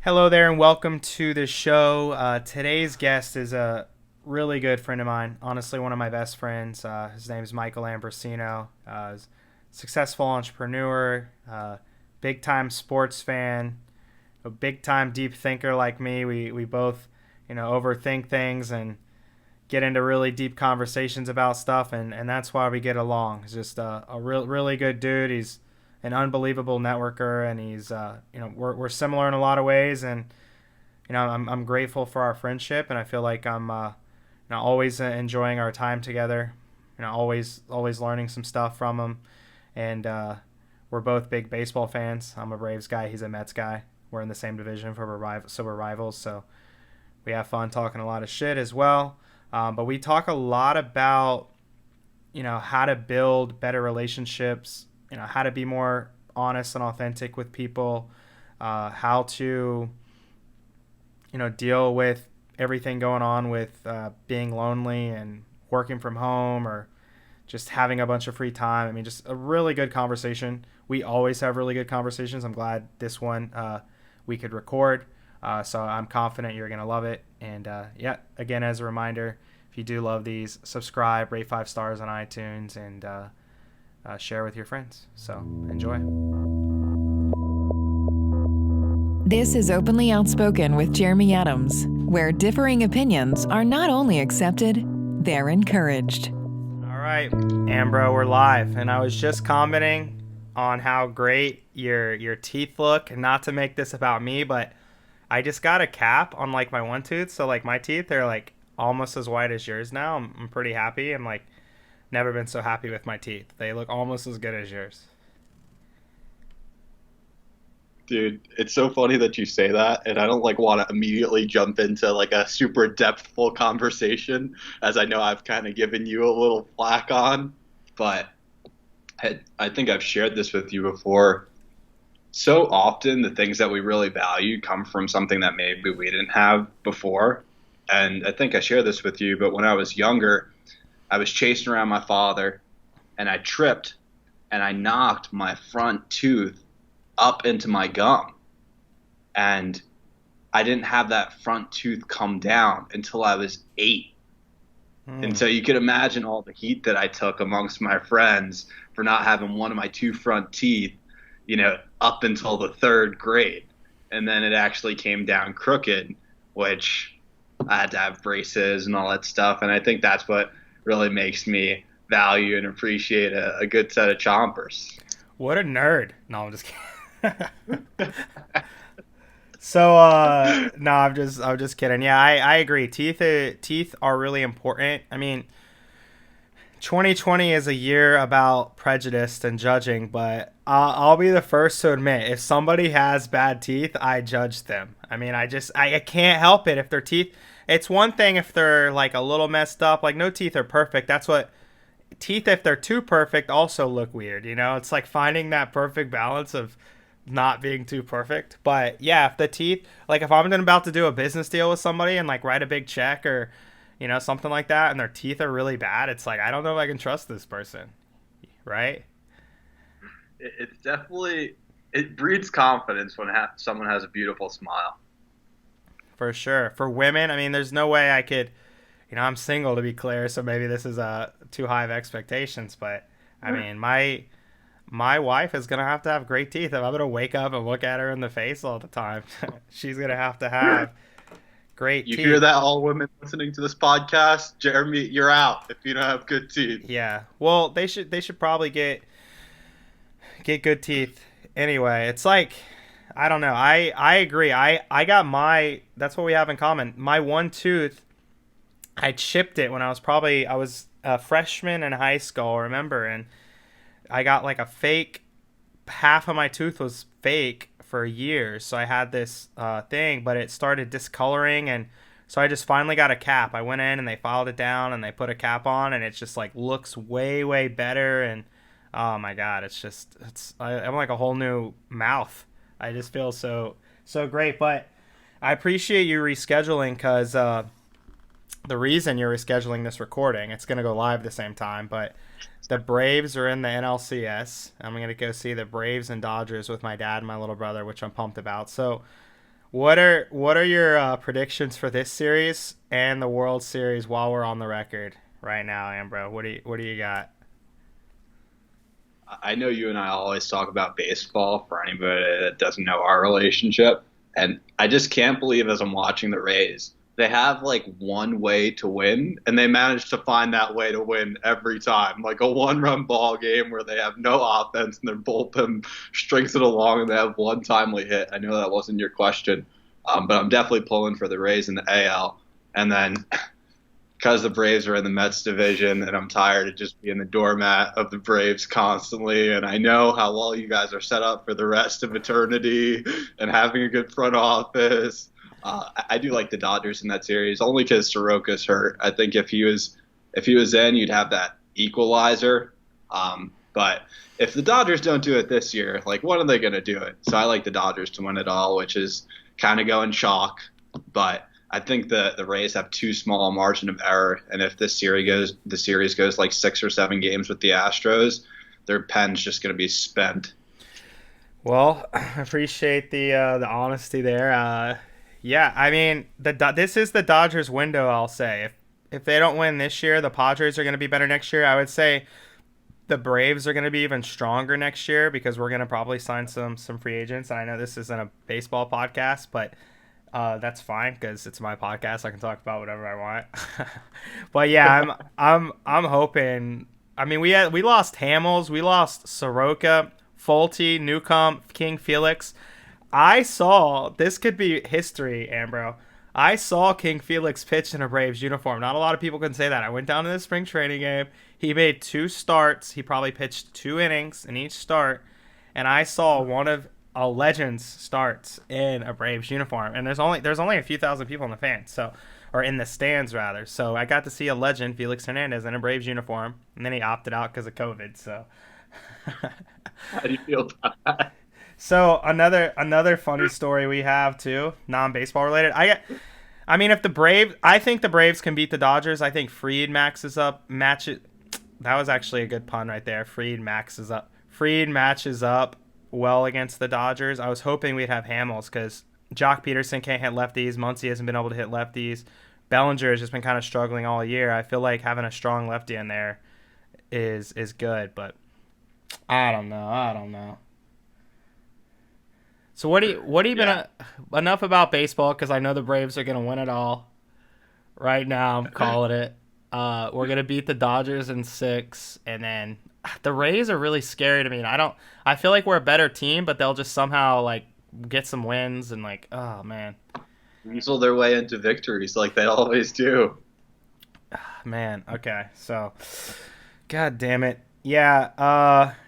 Hello there, and welcome to the show. Today's guest is a really good friend of mine. Honestly, one of my best friends. His name is Michael Ambrosino. He's a successful entrepreneur, big time sports fan, a big time deep thinker like me. We both, overthink things and get into really deep conversations about stuff, and that's why we get along. He's just a really good dude. He's an unbelievable networker, and he's we're similar in a lot of ways, and I'm grateful for our friendship, and I feel like I'm always enjoying our time together. Always learning some stuff from him, and we're both big baseball fans. I'm a Braves guy. He's a Mets guy. We're in the same division, so we're rivals. So we have fun talking a lot of shit as well. But we talk a lot about how to build better relationships, how to be more honest and authentic with people, how to deal with everything going on with being lonely and working from home, or just having a bunch of free time. I mean, just a really good conversation. We always have really good conversations. I'm glad this one we could record. So I'm confident you're going to love it. And again, as a reminder, if you do love these, subscribe, rate 5 stars on iTunes, and share with your friends. So enjoy. This is Openly Outspoken with Jeremy Adams, where differing opinions are not only accepted, they're encouraged. All right, Ambro, we're live. And I was just commenting on how great your teeth look. And not to make this about me, but I just got a cap on like my one tooth. So like my teeth are like almost as white as yours now. I'm pretty happy. I'm like never been so happy with my teeth. They look almost as good as yours. Dude, it's so funny that you say that, and I don't like want to immediately jump into like a super depthful conversation, as I know I've kind of given you a little flack on, but I think I've shared this with you before. So often the things that we really value come from something that maybe we didn't have before. And I think I shared this with you, but when I was younger, I was chasing around my father, and I tripped and I knocked my front tooth up into my gum. And I didn't have that front tooth come down until I was 8. And so you could imagine all the heat that I took amongst my friends for not having one of my 2 front teeth, up until the 3rd grade. And then it actually came down crooked, which I had to have braces and all that stuff. And I think that's what really makes me value and appreciate a good set of chompers. What a nerd. No, I'm just kidding. So no, I'm just kidding. Yeah, I agree. Teeth are really important. I mean, 2020 is a year about prejudice and judging, but I'll be the first to admit, if somebody has bad teeth, I judge them. I mean, I can't help it if their teeth. It's one thing if they're like a little messed up. Like no teeth are perfect. That's what teeth, if they're too perfect, also look weird. It's like finding that perfect balance of not being too perfect. But yeah, if the teeth, like if I'm about to do a business deal with somebody and like write a big check or something like that, and their teeth are really bad, it's like I don't know if I can trust this person, right? It's definitely, it breeds confidence when someone has a beautiful smile. For sure. For women, I mean, there's no way I could, I'm single to be clear, so maybe this is too high of expectations, but I mean, my wife is gonna have to have great teeth. If I'm gonna wake up and look at her in the face all the time, she's gonna have to have great You teeth. hear that, all women listening to this podcast? Jeremy, you're out if you don't have good teeth. Yeah. Well, they should probably get good teeth. Anyway, it's like I don't know. I agree. I got that's what we have in common. My one tooth, I chipped it when I was a freshman in high school, remember, and I got like a fake, half of my tooth was fake for years. So I had this thing, but it started discoloring. And so I just finally got a cap. I went in and they filed it down and they put a cap on, and it just like looks way, way better. And oh my God, I'm like a whole new mouth. I just feel so great. But I appreciate you rescheduling, because the reason you're rescheduling this recording, it's going to go live at the same time, but the Braves are in the NLCS. I'm going to go see the Braves and Dodgers with my dad and my little brother, which I'm pumped about. So What are your predictions for this series and the World Series while we're on the record right now, Ambro? What do you got? I know you and I always talk about baseball for anybody that doesn't know our relationship. And I just can't believe as I'm watching the Rays, they have like one way to win, and they manage to find that way to win every time. Like a one-run ball game where they have no offense and their bullpen strings it along and they have one timely hit. I know that wasn't your question, but I'm definitely pulling for the Rays in the AL. And then because the Braves are in the Mets division, and I'm tired of just being the doormat of the Braves constantly. And I know how well you guys are set up for the rest of eternity and having a good front office. I do like the Dodgers in that series only because Soroka's hurt. I think if he was in, you'd have that equalizer. But if the Dodgers don't do it this year, like when are they going to do it? So I like the Dodgers to win it all, which is kind of going chalk. But I think the Rays have too small a margin of error, and if the series goes like 6 or 7 games with the Astros, their pen's just going to be spent. Well, I appreciate the honesty there. Yeah, I mean this is the Dodgers window. I'll say if they don't win this year, the Padres are going to be better next year. I would say the Braves are going to be even stronger next year because we're going to probably sign some free agents. And I know this isn't a baseball podcast, but that's fine because it's my podcast. I can talk about whatever I want. But yeah, I'm hoping. I mean, we lost Hamels, we lost Soroka, Fulte, Newcomb, King Felix. I saw this could be history, Ambro. I saw King Felix pitch in a Braves uniform. Not a lot of people can say that. I went down to the spring training game. He made 2 starts. He probably pitched 2 innings in each start, and I saw one of a Legends starts in a Braves uniform. And there's only a few thousand people in the fans, so or in the stands rather. So I got to see a legend, Felix Hernandez, in a Braves uniform, and then he opted out because of COVID. So. How do you feel about that? So another funny story we have too, non-baseball related. I mean, I think the Braves can beat the Dodgers. I think Fried maxes up, match it. That was actually a good pun right there. Fried maxes up. Fried matches up well against the Dodgers. I was hoping we'd have Hamels because Jock Peterson can't hit lefties. Muncy hasn't been able to hit lefties. Bellinger has just been kind of struggling all year. I feel like having a strong lefty in there is good, but I don't know. So what do you Yeah. been enough about baseball because I know the Braves are gonna win it all. Right now, I'm calling it. We're gonna beat the Dodgers in 6, and then the Rays are really scary to me. And I feel like we're a better team, but they'll just somehow like get some wins and like, oh man, Weasel their way into victories like they always do. man. Okay, so, God damn it, yeah.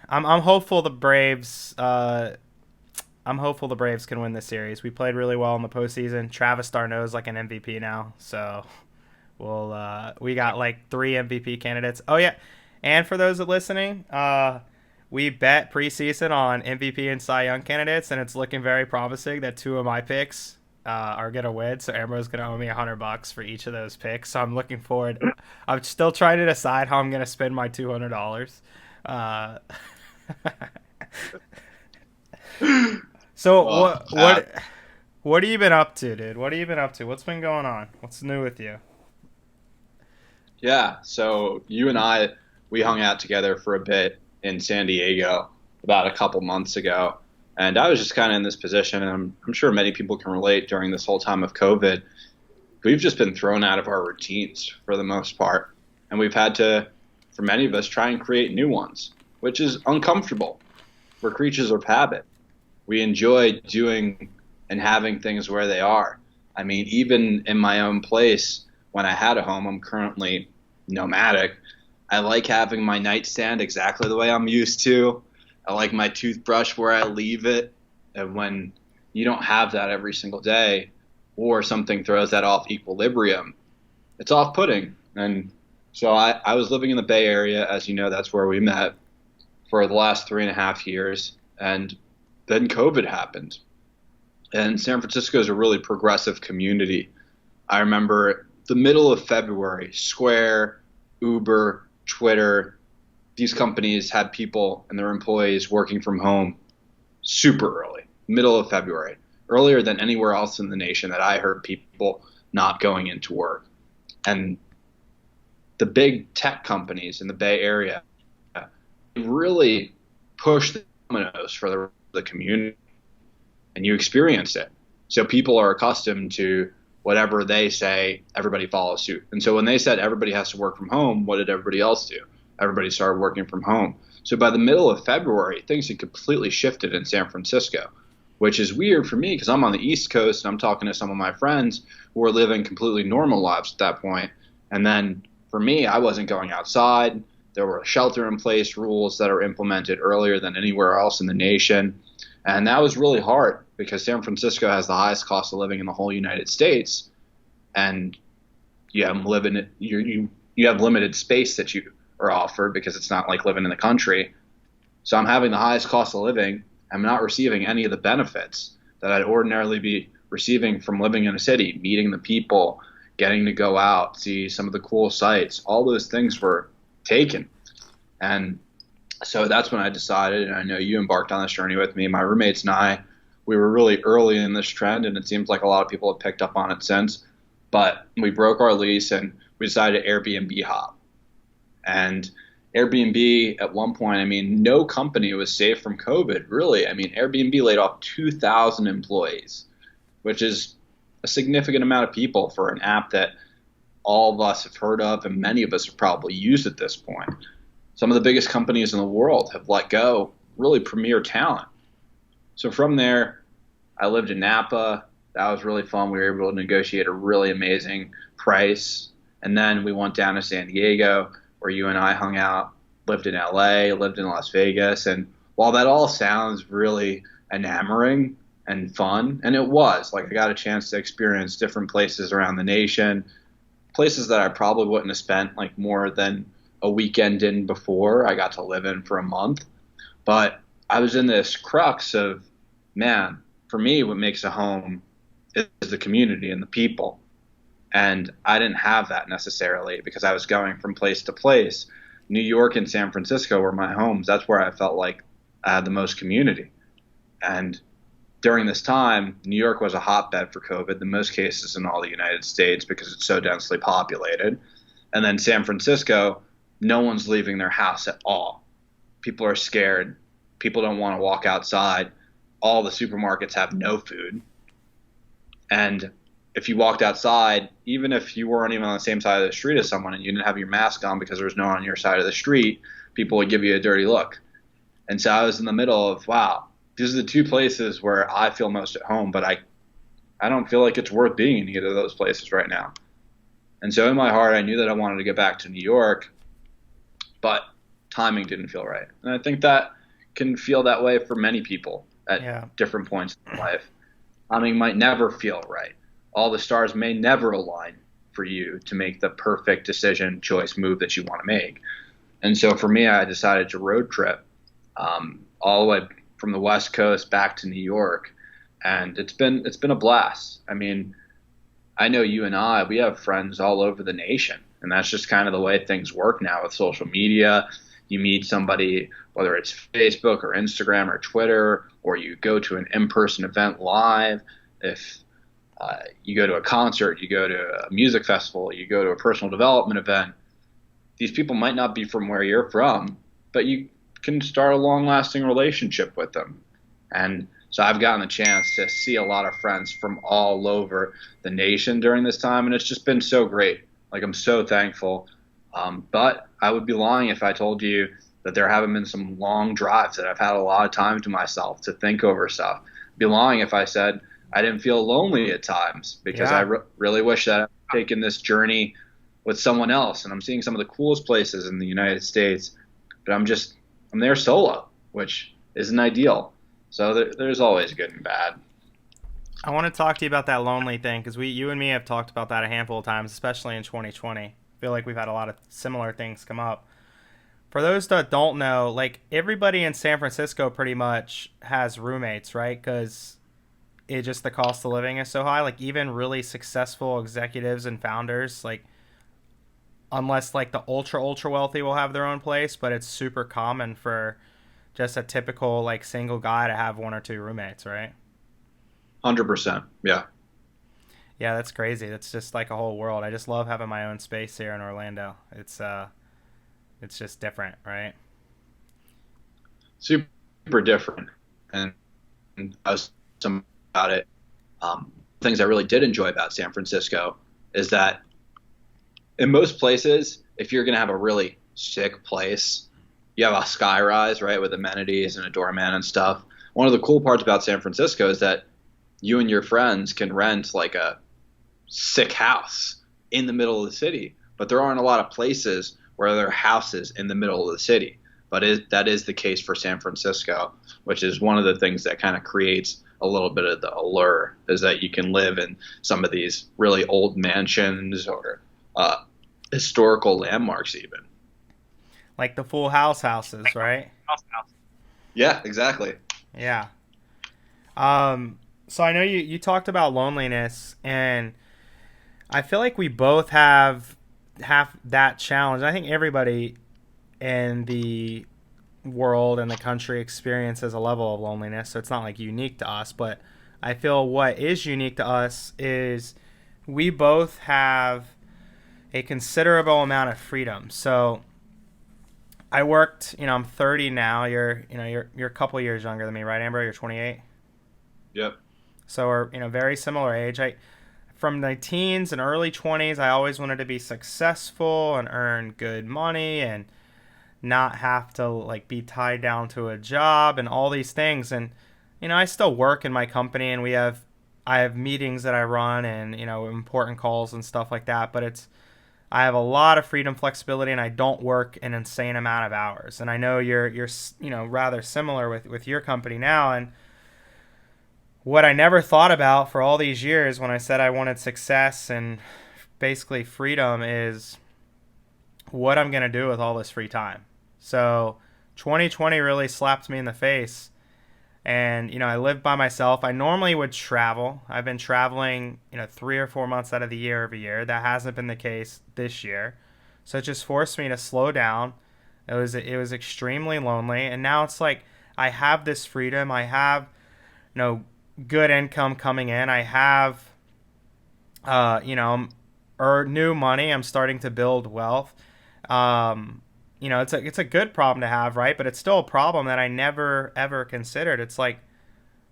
I'm hopeful the Braves. I'm hopeful the Braves can win this series. We played really well in the postseason. Travis Darno's like an MVP now, so we got like 3 MVP candidates. Oh yeah, and for those that listening, we bet preseason on MVP and Cy Young candidates, and it's looking very promising that 2 of my picks are gonna win. So Amber's gonna owe me $100 for each of those picks. So I'm looking forward. I'm still trying to decide how I'm gonna spend my $200. Uh, so Well, what have you been up to, dude? What have you been up to? What's been going on? What's new with you? yeah, so you and we hung out together for a bit in San Diego about a couple months ago. And I was just kind of in this position, and I'm sure many people can relate during this whole time of COVID. We've just been thrown out of our routines for the most part. And we've had to, for many of us, try and create new ones, which is uncomfortable. We're creatures of habit. We enjoy doing and having things where they are. I mean, even in my own place, when I had a home, I'm currently nomadic. I like having my nightstand exactly the way I'm used to. I like my toothbrush where I leave it. And when you don't have that every single day, or something throws that off equilibrium, it's off-putting. And so I was living in the Bay Area. As you know, that's where we met for the last 3.5 years. And then COVID happened. And San Francisco is a really progressive community. I remember the middle of February, Square, Uber, Twitter, these companies had people and their employees working from home super early, middle of February. earlier than anywhere else in the nation that I heard people not going into work. And the big tech companies in the Bay Area really push the dominoes for the community, and you experience it. So people are accustomed to whatever they say, everybody follows suit. And so when they said everybody has to work from home, what did everybody else do? Everybody started working from home. So by the middle of February, things had completely shifted in San Francisco, which is weird for me because I'm on the East Coast and I'm talking to some of my friends who were living completely normal lives at that point. And then for me, I wasn't going outside. There were shelter-in-place rules that are implemented earlier than anywhere else in the nation. And that was really hard because San Francisco has the highest cost of living in the whole United States. And you have limited space that you are offered because it's not like living in the country. So I'm having the highest cost of living. I'm not receiving any of the benefits that I'd ordinarily be receiving from living in a city, meeting the people, getting to go out, see some of the cool sights. All those things were taken. And so that's when I decided, and I know you embarked on this journey with me, my roommates and I, we were really early in this trend, and it seems like a lot of people have picked up on it since. But we broke our lease and we decided to Airbnb hop. And Airbnb at one point, I mean, no company was safe from COVID, really. I mean, Airbnb laid off 2,000 employees, which is a significant amount of people for an app that all of us have heard of and many of us have probably used at this point. Some of the biggest companies in the world have let go really premier talent. So from there, I lived in Napa. That was really fun. We were able to negotiate a really amazing price. And then we went down to San Diego, where you and I hung out, lived in LA, lived in Las Vegas. And while that all sounds really enamoring and fun, and it was, like I got a chance to experience different places around the nation, places that I probably wouldn't have spent like more than a weekend in before I got to live in for a month. But I was in this crux of, man, for me, what makes a home is the community and the people. And I didn't have that necessarily because I was going from place to place. New York and San Francisco were my homes. That's where I felt like I had the most community. And during this time, New York was a hotbed for COVID, the most cases in all the United States because it's so densely populated. And then San Francisco, no one's leaving their house at all. People are scared. People don't want to walk outside. All the supermarkets have no food. And if you walked outside, even if you weren't even on the same side of the street as someone and you didn't have your mask on because there was no one on your side of the street, people would give you a dirty look. And so I was in the middle of, wow, these are the two places where I feel most at home, but I don't feel like it's worth being in either of those places right now. And so in my heart, I knew that I wanted to get back to New York, but timing didn't feel right. And I think that can feel that way for many people at different points in life. Timing might never feel right. All the stars may never align for you to make the perfect decision, choice, move that you want to make. And so for me, I decided to road trip all the way from the West Coast back to New York. And it's been a blast. I mean, I know you and I, we have friends all over the nation. And that's just kind of the way things work now with social media. You meet somebody, whether it's Facebook or Instagram or Twitter, or you go to an in-person event live. If you go to a concert, you go to a music festival, you go to a personal development event, these people might not be from where you're from, but you can start a long-lasting relationship with them. And so I've gotten the chance to see a lot of friends from all over the nation during this time, and it's just been so great. Like, I'm so thankful. But I would be lying if I told you that there haven't been some long drives that I've had a lot of time to myself to think over stuff. I'd be lying if I said I didn't feel lonely at times because I really wish that I'd taken this journey with someone else. And I'm seeing some of the coolest places in the United States, but I'm there solo, which isn't ideal. So there's always good and bad. I want to talk to you about that lonely thing because you and me have talked about that a handful of times, especially in 2020. I feel like we've had a lot of similar things come up. For those that don't know, like, everybody in San Francisco pretty much has roommates, right? Because the cost of living is so high. Like, even really successful executives and founders, like, unless like the ultra wealthy will have their own place, but it's super common for just a typical like single guy to have one or two roommates, right? 100%. Yeah. Yeah, that's crazy. That's just like a whole world. I just love having my own space here in Orlando. It's just different, right? Super different. And I was some about it. Things I really did enjoy about San Francisco is that in most places, if you're going to have a really sick place, you have a sky rise, right, with amenities and a doorman and stuff. One of the cool parts about San Francisco is that you and your friends can rent like a sick house in the middle of the city, but there aren't a lot of places where there are houses in the middle of the city. But that is the case for San Francisco, which is one of the things that kind of creates a little bit of the allure, is that you can live in some of these really old mansions or historical landmarks even. Like the Full House houses, right? Yeah, exactly. Yeah. So I know you talked about loneliness, and I feel like we both have that challenge. I think everybody in the world and the country experiences a level of loneliness, so it's not like unique to us. But I feel what is unique to us is we both have a considerable amount of freedom. So I worked, I'm 30 now. You're a couple years younger than me, right, Amber? You're 28. Yep. So we're very similar age. I From my teens and early 20s, I always wanted to be successful and earn good money and not have to like be tied down to a job and all these things. And I still work in my company, and I have meetings that I run and important calls and stuff like that. But I have a lot of freedom, flexibility, and I don't work an insane amount of hours. And I know you're rather similar with your company now. And what I never thought about for all these years when I said I wanted success and basically freedom is what I'm going to do with all this free time. So 2020 really slapped me in the face. And, I live by myself. I normally would travel. I've been traveling, 3 or 4 months out of the year every year. That hasn't been the case this year. So it just forced me to slow down. It was extremely lonely. And now it's like I have this freedom. I have, good income coming in. I have, new money. I'm starting to build wealth. It's a good problem to have, right? But it's still a problem that I never ever considered. It's like,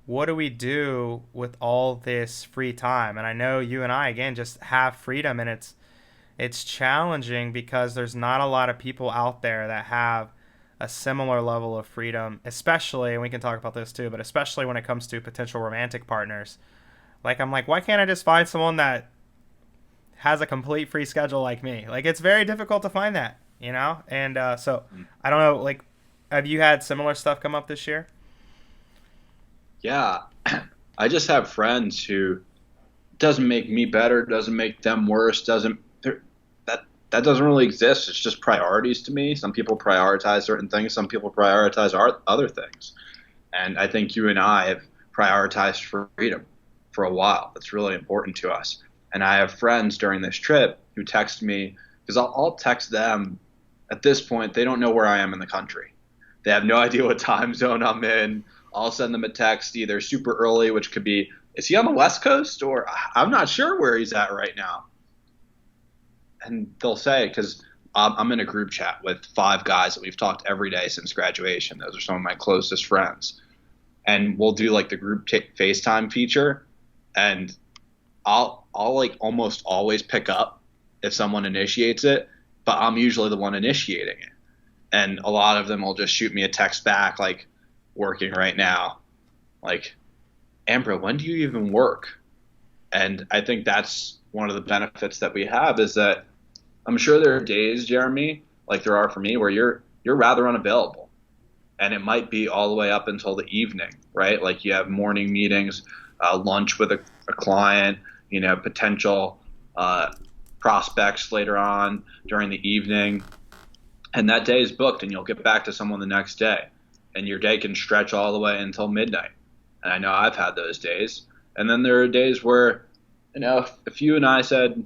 what do we do with all this free time? And I know you and I again just have freedom, and it's challenging because there's not a lot of people out there that have a similar level of freedom, especially, and we can talk about this too, but especially when it comes to potential romantic partners. Like, I'm like, why can't I just find someone that has a complete free schedule like me? Like, it's very difficult to find that, And so I don't know, like, have you had similar stuff come up this year? Yeah. I just have friends who doesn't make me better, doesn't make them worse, that doesn't really exist. It's just priorities to me. Some people prioritize certain things. Some people prioritize other things. And I think you and I have prioritized freedom for a while. That's really important to us. And I have friends during this trip who text me, because I'll text them. At this point, they don't know where I am in the country. They have no idea what time zone I'm in. I'll send them a text either super early, which could be, is he on the West Coast? Or I'm not sure where he's at right now. And they'll say, because I'm in a group chat with 5 guys that we've talked every day since graduation. Those are some of my closest friends. And we'll do like the group FaceTime feature. And I'll like almost always pick up if someone initiates it, but I'm usually the one initiating it. And a lot of them will just shoot me a text back, like, working right now. Like, Amber, when do you even work? And I think that's one of the benefits that we have, is that I'm sure there are days, Jeremy, like there are for me, where you're rather unavailable. And it might be all the way up until the evening, right? Like you have morning meetings, lunch with a client, potential prospects later on during the evening. And that day is booked, and you'll get back to someone the next day. And your day can stretch all the way until midnight. And I know I've had those days. And then there are days where, if you and I said,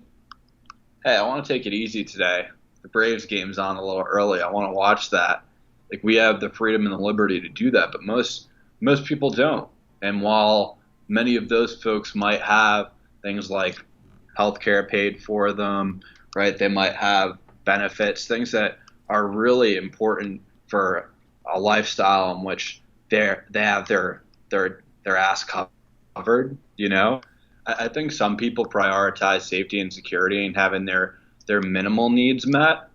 hey, I want to take it easy today. The Braves game's on a little early. I want to watch that. Like, we have the freedom and the liberty to do that, but most people don't. And while many of those folks might have things like healthcare paid for them, right? They might have benefits, things that are really important for a lifestyle in which they have their ass covered. I think some people prioritize safety and security and having their minimal needs met,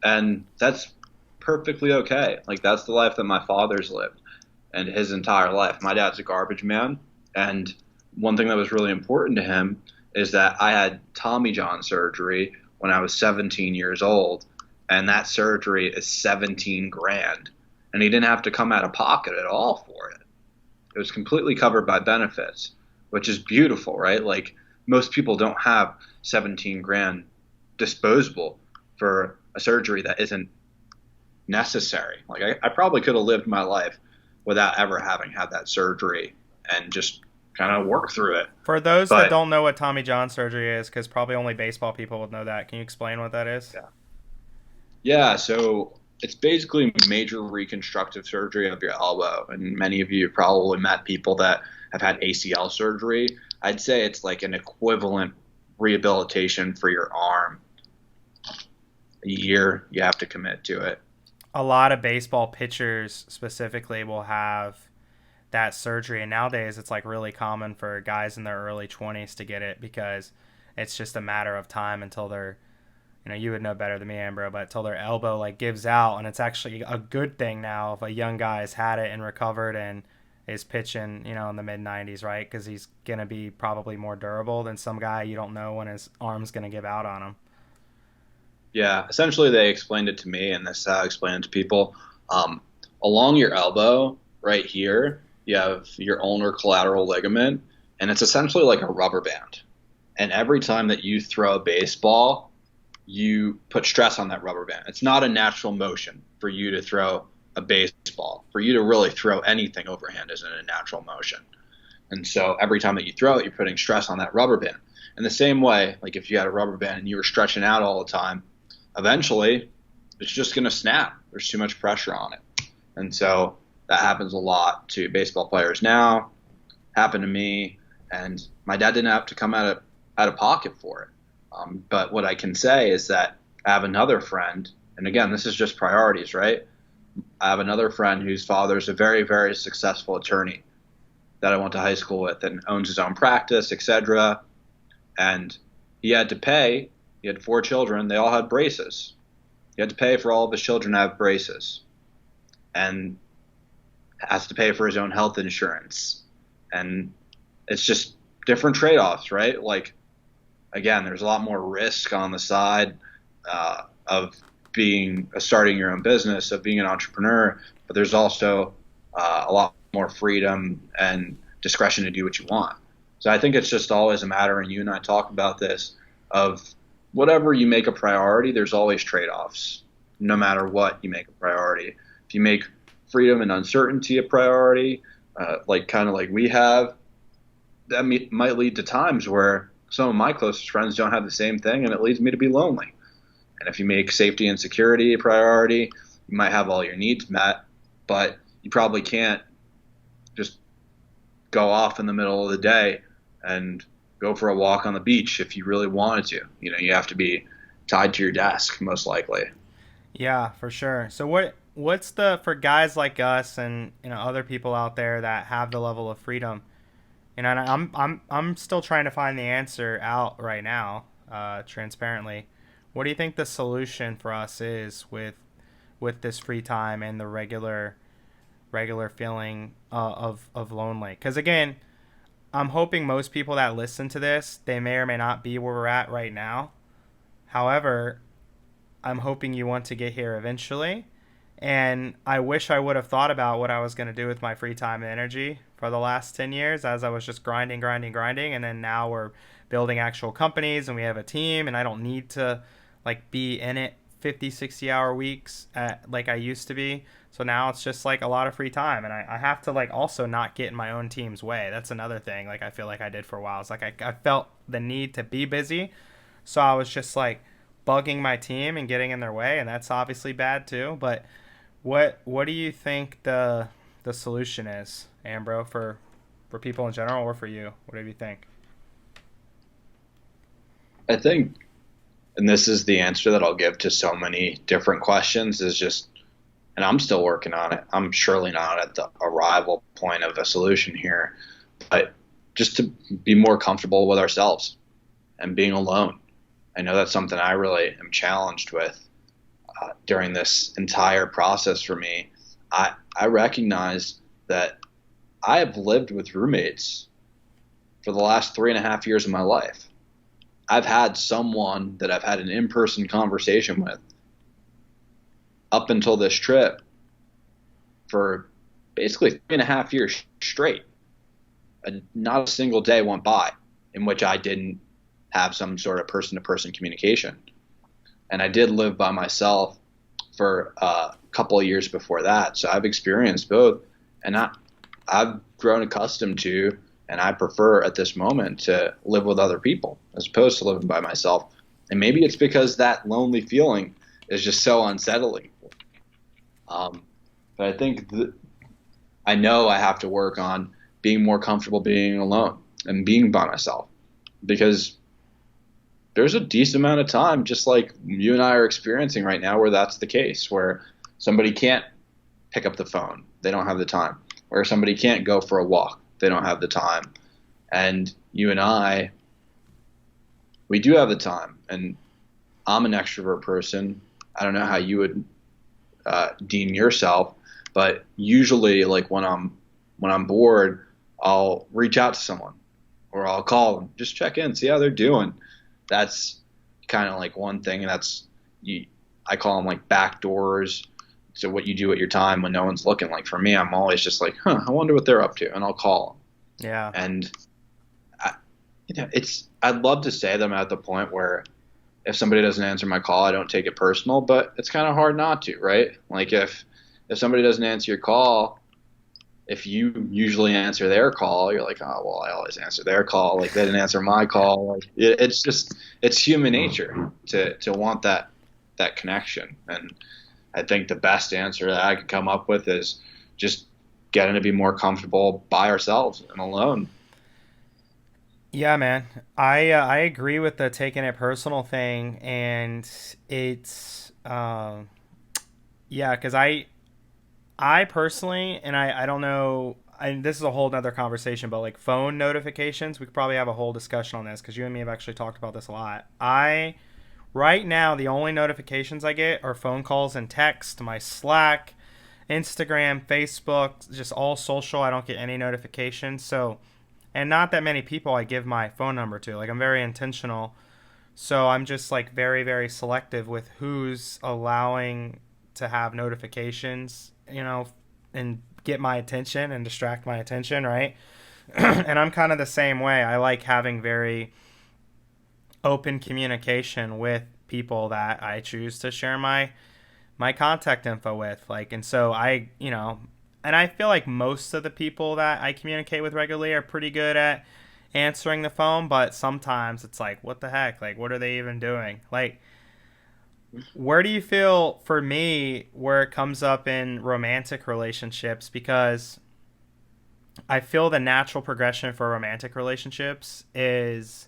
and that's perfectly okay. Like that's the life that my father's lived and his entire life. My dad's a garbage man, and one thing that was really important to him is that I had Tommy John surgery when I was 17 years old, and that surgery is 17 grand, and he didn't have to come out of pocket at all for it. It was completely covered by benefits, which is beautiful, right? Like most people don't have 17 grand disposable for a surgery that isn't necessary. Like I probably could have lived my life without ever having had that surgery and just kind of work through it. For those that But don't know what Tommy John surgery is, because probably only baseball people would know that, can you explain what that is? yeah, yeah. So it's basically major reconstructive surgery of your elbow, and many of you have probably met people that have had ACL surgery. I'd say it's like an equivalent rehabilitation for your arm. A year you have to commit to it. A lot of baseball pitchers specifically will have that surgery, and nowadays it's like really common for guys in their early 20s to get it because it's just a matter of time until they're, you would know better than me, Ambro, but until their elbow like gives out. And it's actually a good thing now if a young guy has had it and recovered and is pitching, in the mid 90s, right? Because he's gonna be probably more durable than some guy you don't know when his arm's gonna give out on him. Yeah, essentially they explained it to me, and this is how I explain it to people. Um, Along your elbow, right here, you have your ulnar collateral ligament, and it's essentially like a rubber band. And every time that you throw a baseball, you put stress on that rubber band. It's not a natural motion for you to throw a baseball. For you to really throw anything overhand isn't a natural motion. And so every time that you throw it, you're putting stress on that rubber band. In the same way, like if you had a rubber band and you were stretching out all the time, eventually it's just going to snap. There's too much pressure on it. And so that happens a lot to baseball players now, happened to me, and my dad didn't have to come out of pocket for it. But what I can say is that I have another friend, and again, this is just priorities, right? I have another friend whose father's a very, very successful attorney that I went to high school with and owns his own practice, etc. And he had to pay. He had 4 children. They all had braces. He had to pay for all of his children to have braces, and has to pay for his own health insurance. And it's just different trade-offs, right? Like, again, there's a lot more risk on the side of starting your own business, of being an entrepreneur, but there's also a lot more freedom and discretion to do what you want. So I think it's just always a matter, and you and I talk about this, of whatever you make a priority, there's always trade-offs, no matter what you make a priority. If you make freedom and uncertainty a priority, kind of like we have, that might lead to times where some of my closest friends don't have the same thing, and it leads me to be lonely. And if you make safety and security a priority, you might have all your needs met, but you probably can't just go off in the middle of the day and go for a walk on the beach if you really wanted to. You have to be tied to your desk, most likely. Yeah, for sure. So what's for guys like us and other people out there that have the level of freedom? And I'm still trying to find the answer out right now, transparently. What do you think the solution for us is with this free time and the regular feeling of lonely? Because again, I'm hoping most people that listen to this, they may or may not be where we're at right now. However, I'm hoping you want to get here eventually. And I wish I would have thought about what I was going to do with my free time and energy for the last 10 years as I was just grinding. And then now we're building actual companies and we have a team, and I don't need to be in it 50, 60-hour weeks like I used to be. So now it's just a lot of free time, and I have to also not get in my own team's way. That's another thing I feel like I did for a while. It's I felt the need to be busy, so I was just bugging my team and getting in their way, and that's obviously bad too. But what do you think the solution is, Ambro, for for people in general or for you? Whatever you think. I think, and this is the answer that I'll give to so many different questions, is just, and I'm still working on it. I'm surely not at the arrival point of a solution here, but just to be more comfortable with ourselves and being alone. I know that's something I really am challenged with during this entire process for me. I recognize that I have lived with roommates for the last 3.5 years of my life. I've had someone that I've had an in-person conversation with up until this trip for basically 3.5 years straight. And not a single day went by in which I didn't have some sort of person-to-person communication. And I did live by myself for a couple of years before that. So I've experienced both. And I've grown accustomed to, and I prefer at this moment to live with other people as opposed to living by myself. And maybe it's because that lonely feeling is just so unsettling. But I think I know I have to work on being more comfortable being alone and being by myself, because there's a decent amount of time, just like you and I are experiencing right now, where that's the case, where somebody can't pick up the phone. They don't have the time. Where somebody can't go for a walk. They don't have the time. And you and I, we do have the time. And I'm an extrovert person. I don't know how you would deem yourself, but usually, like when I'm bored, I'll reach out to someone or I'll call them, just check in, see how they're doing. That's kind of like one thing. And I call them like back doors. So what you do at your time when no one's looking. Like for me, I'm always just like, I wonder what they're up to, and I'll call them. Yeah. And I'd love to say that I'm at the point where if somebody doesn't answer my call, I don't take it personal, but it's kind of hard not to, right? Like if somebody doesn't answer your call, if you usually answer their call, you're like, oh, well, I always answer their call. Like they didn't answer my call. Like it's human nature to want that connection. And I think the best answer that I could come up with is just getting to be more comfortable by ourselves and alone. Yeah, man. I agree with the taking it personal thing, and it's yeah, because I personally, and I don't know, this is a whole nother conversation, but like phone notifications, we could probably have a whole discussion on this because you and me have actually talked about this a lot. Right now, the only notifications I get are phone calls and text, my Slack, Instagram, Facebook, just all social. I don't get any notifications. So, and not that many people I give my phone number to. Like, I'm very intentional. So I'm just like very, very selective with who's allowing to have notifications, and get my attention and distract my attention, right? And I'm kind of the same way. I like having very open communication with people that I choose to share my contact info with. Like, and so and I feel like most of the people that I communicate with regularly are pretty good at answering the phone, but sometimes it's like, what the heck? Like, what are they even doing? Like, where do you feel, for me, where it comes up in romantic relationships? Because I feel the natural progression for romantic relationships is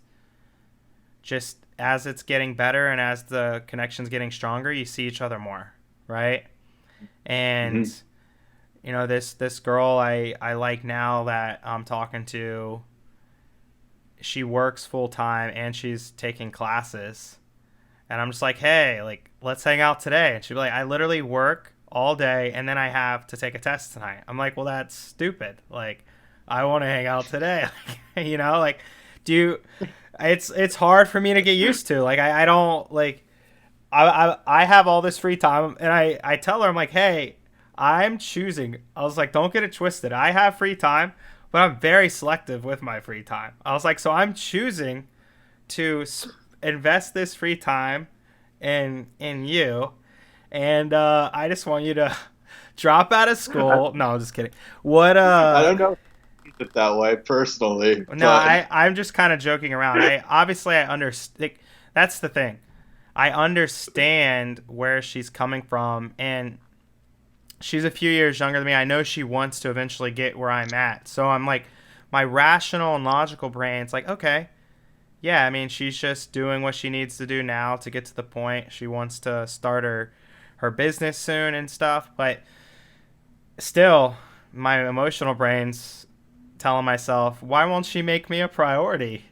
just as it's getting better and as the connection's getting stronger, you see each other more, right? And this girl I like now that I'm talking to, she works full time and she's taking classes, and I'm just like, hey, like, let's hang out today. And she'd be like, I literally work all day and then I have to take a test tonight. I'm like, well, that's stupid. Like, I want to hang out today. Like, it's hard for me to get used to. Like, I don't, like, I have all this free time, and I tell her, I'm like, hey, I'm choosing. I was like, don't get it twisted. I have free time, but I'm very selective with my free time. I was like, so I'm choosing to invest this free time in you, and I just want you to drop out of school. No, I'm just kidding. What? I don't know it that way personally. No, but I'm just kind of joking around. I understand. That's the thing. I understand where she's coming from, and she's a few years younger than me. I know she wants to eventually get where I'm at. So I'm like, my rational and logical brain's like, okay, yeah, I mean, she's just doing what she needs to do now to get to the point. She wants to start her business soon and stuff, but still, my emotional brain's telling myself, why won't she make me a priority?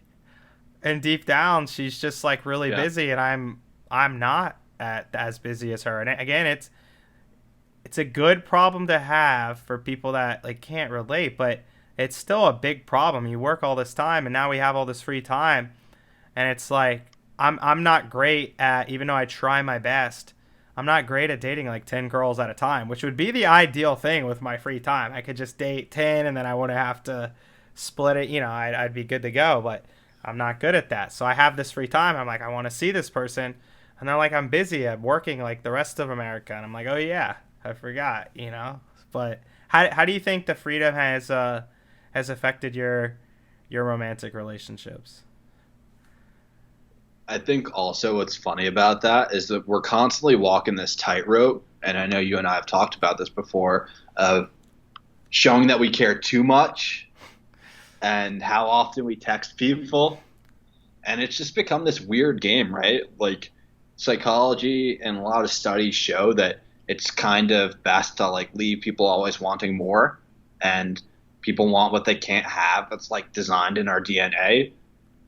And deep down, she's just like really Yeah. busy, and I'm not as busy as her. And again, it's a good problem to have for people that like can't relate, but it's still a big problem. You work all this time, and now we have all this free time, and it's like I'm not great at, even though I try my best, I'm not great at dating like 10 girls at a time, which would be the ideal thing with my free time. I could just date 10 and then I wouldn't have to split it. I'd be good to go, but I'm not good at that. So I have this free time. I'm like, I want to see this person. And they're like, I'm busy. I'm working like the rest of America. And I'm like, oh, yeah, I forgot. But how do you think the freedom has affected your romantic relationships? I think also what's funny about that is that we're constantly walking this tightrope, and I know you and I have talked about this before, of showing that we care too much and how often we text people. And it's just become this weird game, right? Like psychology and a lot of studies show that it's kind of best to like leave people always wanting more, and people want what they can't have. It's like designed in our DNA.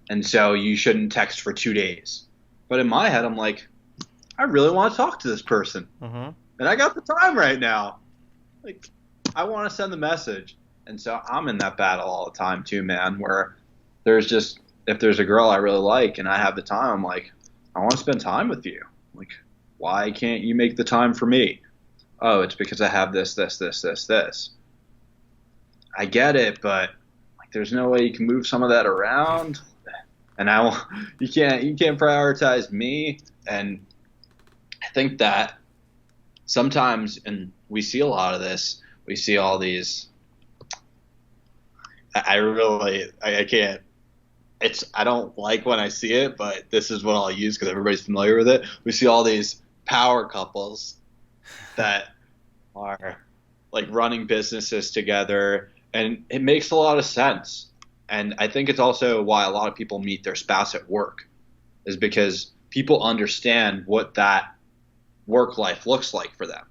And so you shouldn't text for 2 days. But in my head, I'm like, I really want to talk to this person. Mm-hmm. And I got the time right now. Like, I want to send the message. And so I'm in that battle all the time too, man, where if there's a girl I really like and I have the time, I'm like, I want to spend time with you. Like, why can't you make the time for me? Oh, it's because I have this. I get it, but like, there's no way you can move some of that around. And you can't prioritize me. And I think that sometimes, and we see a lot of this, we see all these, I can't, I don't like when I see it, but this is what I'll use because everybody's familiar with it. We see all these power couples that are like running businesses together, and it makes a lot of sense. And I think it's also why a lot of people meet their spouse at work, is because people understand what that work life looks like for them.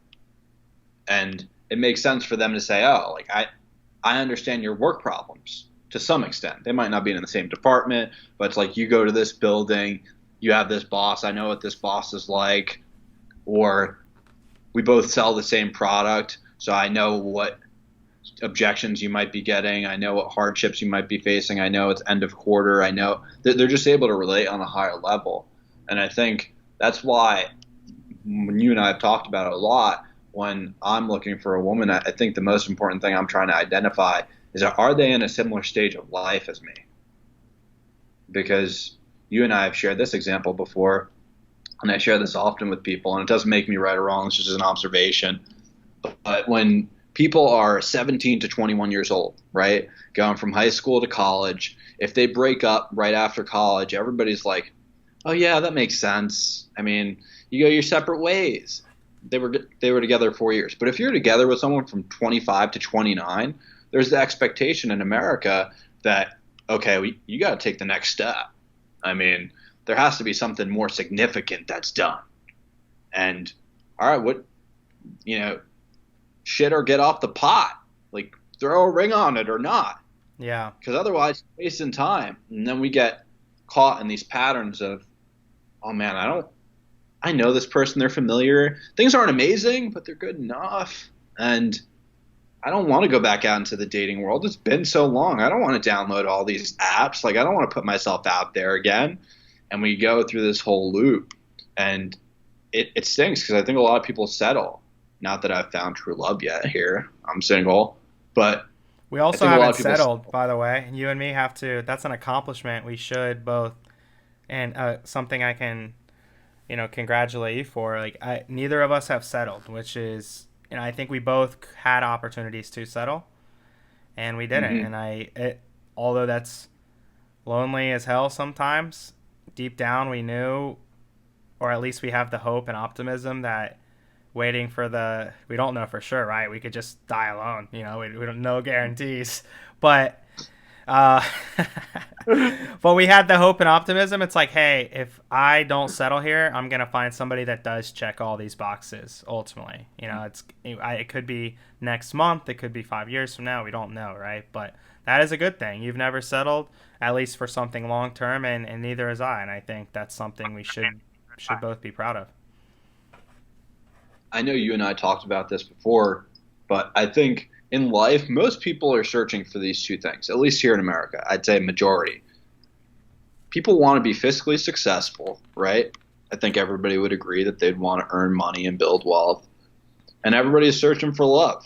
And it makes sense for them to say, oh, like I understand your work problems to some extent. They might not be in the same department, but it's like you go to this building, you have this boss, I know what this boss is like, or we both sell the same product, so I know what objections you might be getting. I know what hardships you might be facing. I know it's end of quarter. I know they're just able to relate on a higher level. And I think that's why when you and I have talked about it a lot, when I'm looking for a woman, I think the most important thing I'm trying to identify is, are they in a similar stage of life as me? Because you and I have shared this example before, and I share this often with people, and it doesn't make me right or wrong. It's just an observation. But when people are 17 to 21 years old, right? Going from high school to college. If they break up right after college, everybody's like, oh yeah, that makes sense. I mean, you go your separate ways. They were together 4 years. But if you're together with someone from 25 to 29, there's the expectation in America that, okay, you got to take the next step. I mean, there has to be something more significant that's done. And all right, shit or get off the pot. Like, throw a ring on it or not. Yeah. Because otherwise, wasting time. And then we get caught in these patterns of, oh man, I know this person, they're familiar. Things aren't amazing, but they're good enough. And I don't want to go back out into the dating world. It's been so long. I don't want to download all these apps. Like, I don't want to put myself out there again. And we go through this whole loop. And it stinks because I think a lot of people settle. Not that I've found true love yet here. I'm single. But we also haven't settled, by the way. You and me have to. That's an accomplishment we should both. And something I can, congratulate you for. Like, neither of us have settled, which is, I think we both had opportunities to settle, and we didn't. Mm-hmm. And although that's lonely as hell sometimes, deep down we knew, or at least we have the hope and optimism that waiting for we don't know for sure, right? We could just die alone, we don't know guarantees. But Uh, but we had the hope and optimism. It's like, hey, if I don't settle here, I'm gonna find somebody that does check all these boxes. Ultimately, it could be next month, it could be 5 years from now. We don't know, right? But that is a good thing. You've never settled, at least for something long term, and neither has I. And I think that's something we should both be proud of. I know you and I talked about this before, but I think in life, most people are searching for these two things, at least here in America. I'd say majority. People want to be fiscally successful, right? I think everybody would agree that they'd want to earn money and build wealth. And everybody is searching for love.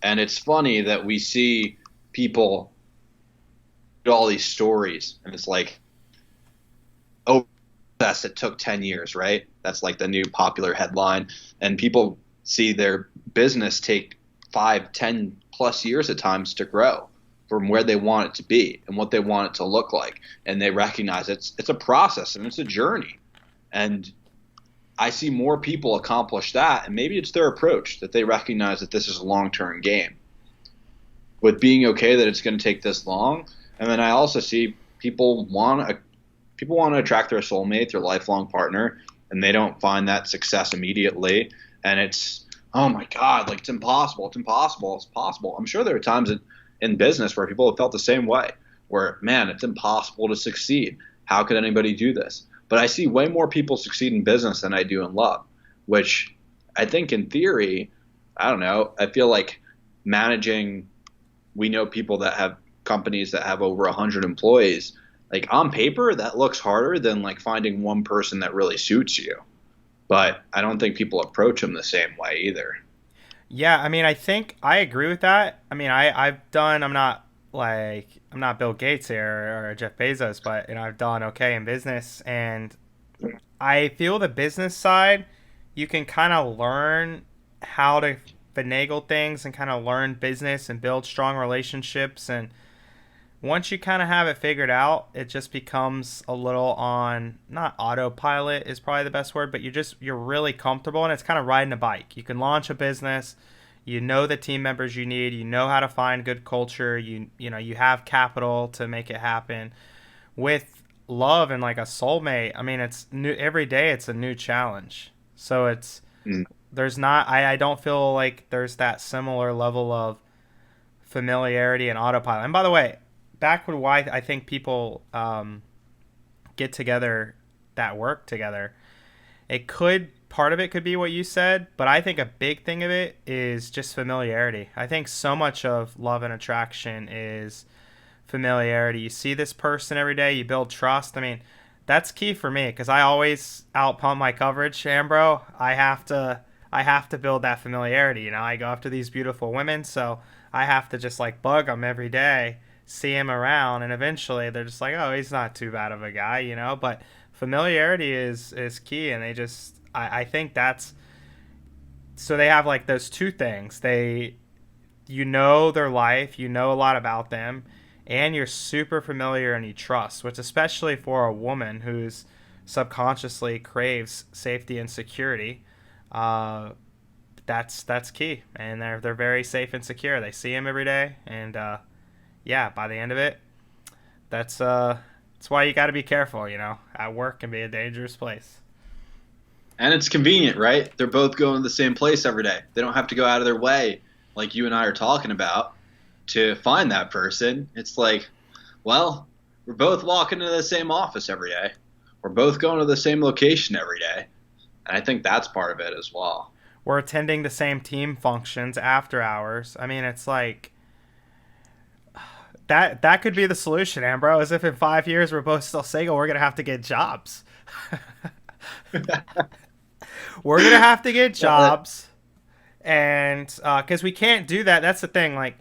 And it's funny that we see people do all these stories, and it's like, oh, it took 10 years, right? That's like the new popular headline. And people see their business take 5, 10 plus years at times to grow from where they want it to be and what they want it to look like. And they recognize it's a process and it's a journey. And I see more people accomplish that, and maybe it's their approach that they recognize that this is a long-term game with being okay that it's going to take this long. And then I also see people want to attract their soulmate, their lifelong partner, and they don't find that success immediately. And it's, oh my God, like it's impossible. It's impossible. It's possible. I'm sure there are times in business where people have felt the same way, where, man, it's impossible to succeed. How could anybody do this? But I see way more people succeed in business than I do in love, which I think in theory, I don't know, I feel like managing, we know people that have companies that have over 100 employees. Like on paper, that looks harder than like finding one person that really suits you. But I don't think people approach them the same way either. Yeah, I mean, I think I agree with that. I mean, I'm not Bill Gates here or Jeff Bezos, but I've done okay in business, and I feel the business side, you can kind of learn how to finagle things and kind of learn business and build strong relationships. And once you kind of have it figured out, it just becomes a little on, not autopilot is probably the best word, but you're really comfortable, and it's kind of riding a bike. You can launch a business, you know the team members you need, you know how to find good culture, you have capital to make it happen. With love and like a soulmate, I mean, it's new every day, it's a new challenge. So there's not, I don't feel like there's that similar level of familiarity and autopilot. And by the way, back with why I think people get together that work together, part of it could be what you said, but I think a big thing of it is just familiarity. I think so much of love and attraction is familiarity. You see this person every day, you build trust. I mean, that's key for me because I always out pump my coverage, Ambro. I have to build that familiarity. I go after these beautiful women, so I have to just like bug them every day, see him around, and eventually they're just like, oh, he's not too bad of a guy. But familiarity is key, and I think that's, so they have like those two things. You know their life, you know a lot about them, and you're super familiar and you trust, which especially for a woman who's subconsciously craves safety and security, that's key. And they're very safe and secure. They see him every day, and yeah, by the end of it, that's why you got to be careful. At work can be a dangerous place. And it's convenient, right? They're both going to the same place every day. They don't have to go out of their way, like you and I are talking about, to find that person. It's like, well, we're both walking to the same office every day. We're both going to the same location every day. And I think that's part of it as well. We're attending the same team functions after hours. I mean, it's like, that could be the solution, Ambro, as if in 5 years we're both still single, we're going to have to get jobs. We're going to have to get jobs. And because we can't do that. That's the thing. Like,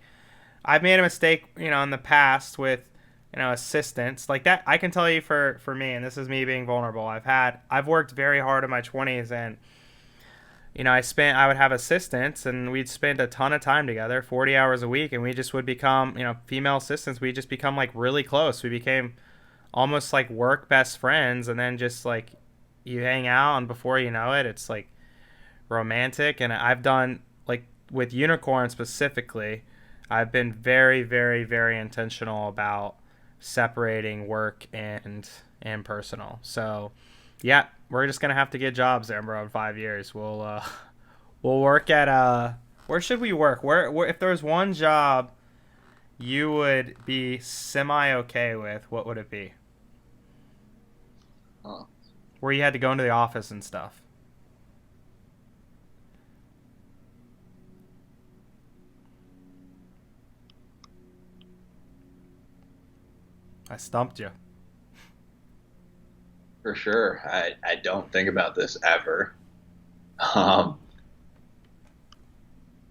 I've made a mistake, in the past with, assistants. Like that, I can tell you for me, and this is me being vulnerable, I've worked very hard in my 20s, and I would have assistants, and we'd spend a ton of time together, 40 hours a week, and we just would become, female assistants. We just become like really close. We became almost like work best friends, and then just like you hang out, and before you know it, it's like romantic. And I've done, like with Unicorn specifically, I've been very, very, very intentional about separating work and personal. So, yeah, we're just gonna have to get jobs there, bro. In 5 years, we'll work at where should we work? Where if there was one job you would be semi okay with, what would it be? Huh. Where you had to go into the office and stuff. I stumped you. For sure. I don't think about this ever. Um,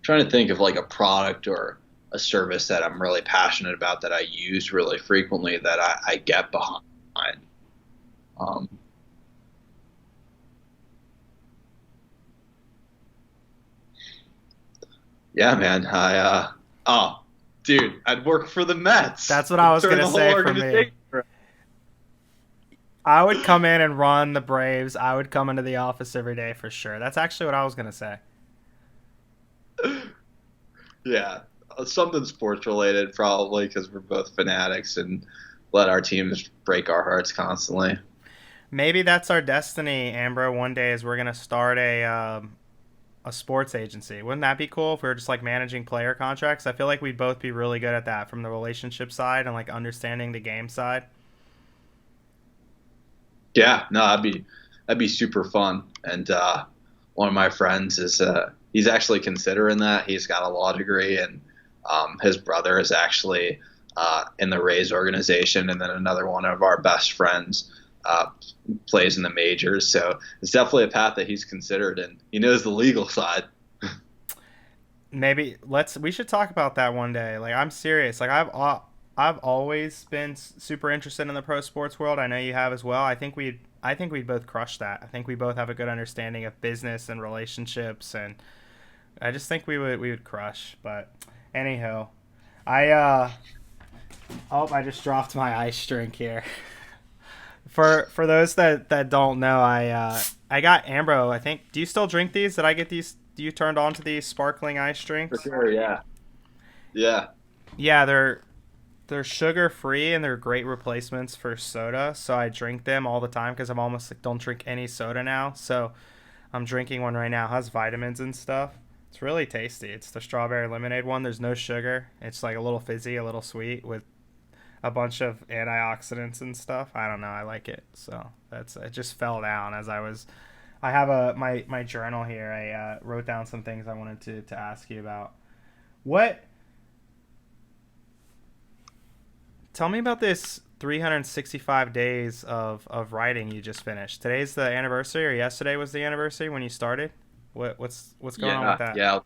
Trying to think of like a product or a service that I'm really passionate about that I use really frequently that I get behind. Um, yeah, man. Oh, dude, I'd work for the Mets. That's what I was Turn gonna the whole say for me. organization. I would come in and run the Braves. I would come into the office every day for sure. That's actually what I was gonna say. Yeah, something sports related probably because we're both fanatics and let our teams break our hearts constantly. Maybe that's our destiny, Ambro. One day is we're gonna start a sports agency. Wouldn't that be cool if we were just like managing player contracts? I feel like we'd both be really good at that from the relationship side and like understanding the game side. Yeah, no, that'd be super fun. And one of my friends is he's actually considering that. He's got a law degree, and his brother is actually in the Rays organization, and then another one of our best friends plays in the majors. So it's definitely a path that he's considered, and he knows the legal side. Maybe we should talk about that one day. Like I'm serious. Like I've always been super interested in the pro sports world. I know you have as well. I think we'd both crush that. I think we both have a good understanding of business and relationships, and I just think we would crush. But anyhow, I oh, I just dropped my ice drink here. For those that don't know, I got Ambro. I think. Do you still drink these? Did I get these? Do you turned on to these sparkling ice For drinks? sure, yeah. Yeah. Yeah, they're sugar free and they're great replacements for soda. So I drink them all the time because I'm almost like don't drink any soda now. So I'm drinking one right now. It has vitamins and stuff. It's really tasty. It's the strawberry lemonade one. There's no sugar. It's like a little fizzy, a little sweet with a bunch of antioxidants and stuff. I don't know. I like it. So that's it. Just fell down as I was. I have my journal here. I wrote down some things I wanted to ask you about. What? Tell me about this 365 days of writing you just finished. Today's the anniversary, or yesterday was the anniversary when you started. What's going on with that? Yeah.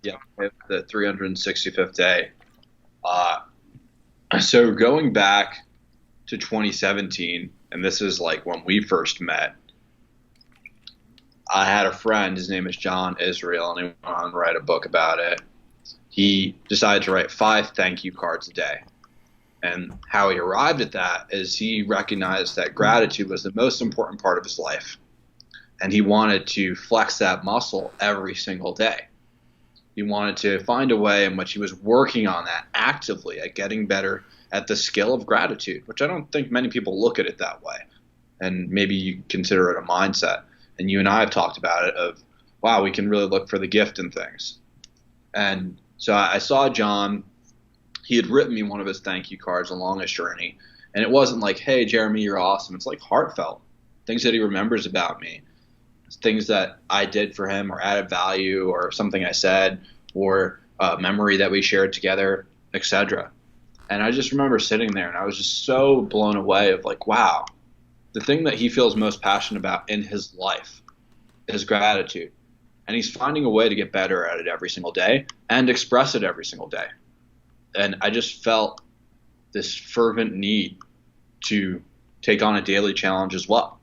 The 365th day. Uh, so going back to 2017, and this is like when we first met. I had a friend. His name is John Israel, and he went on to write a book about it. He decided to write 5 thank you cards a day. And how he arrived at that is he recognized that gratitude was the most important part of his life. And he wanted to flex that muscle every single day. He wanted to find a way in which he was working on that actively, at getting better at the skill of gratitude, which I don't think many people look at it that way. And maybe you consider it a mindset. And you and I have talked about it of, wow, we can really look for the gift in things. And so I saw John. He had written me one of his thank you cards along his journey. And it wasn't like, hey, Jeremy, you're awesome. It's like heartfelt. Things that he remembers about me. Things that I did for him or added value or something I said or a memory that we shared together, etc. And I just remember sitting there and I was just so blown away of like, wow, the thing that he feels most passionate about in his life is gratitude. And he's finding a way to get better at it every single day and express it every single day. And I just felt this fervent need to take on a daily challenge as well.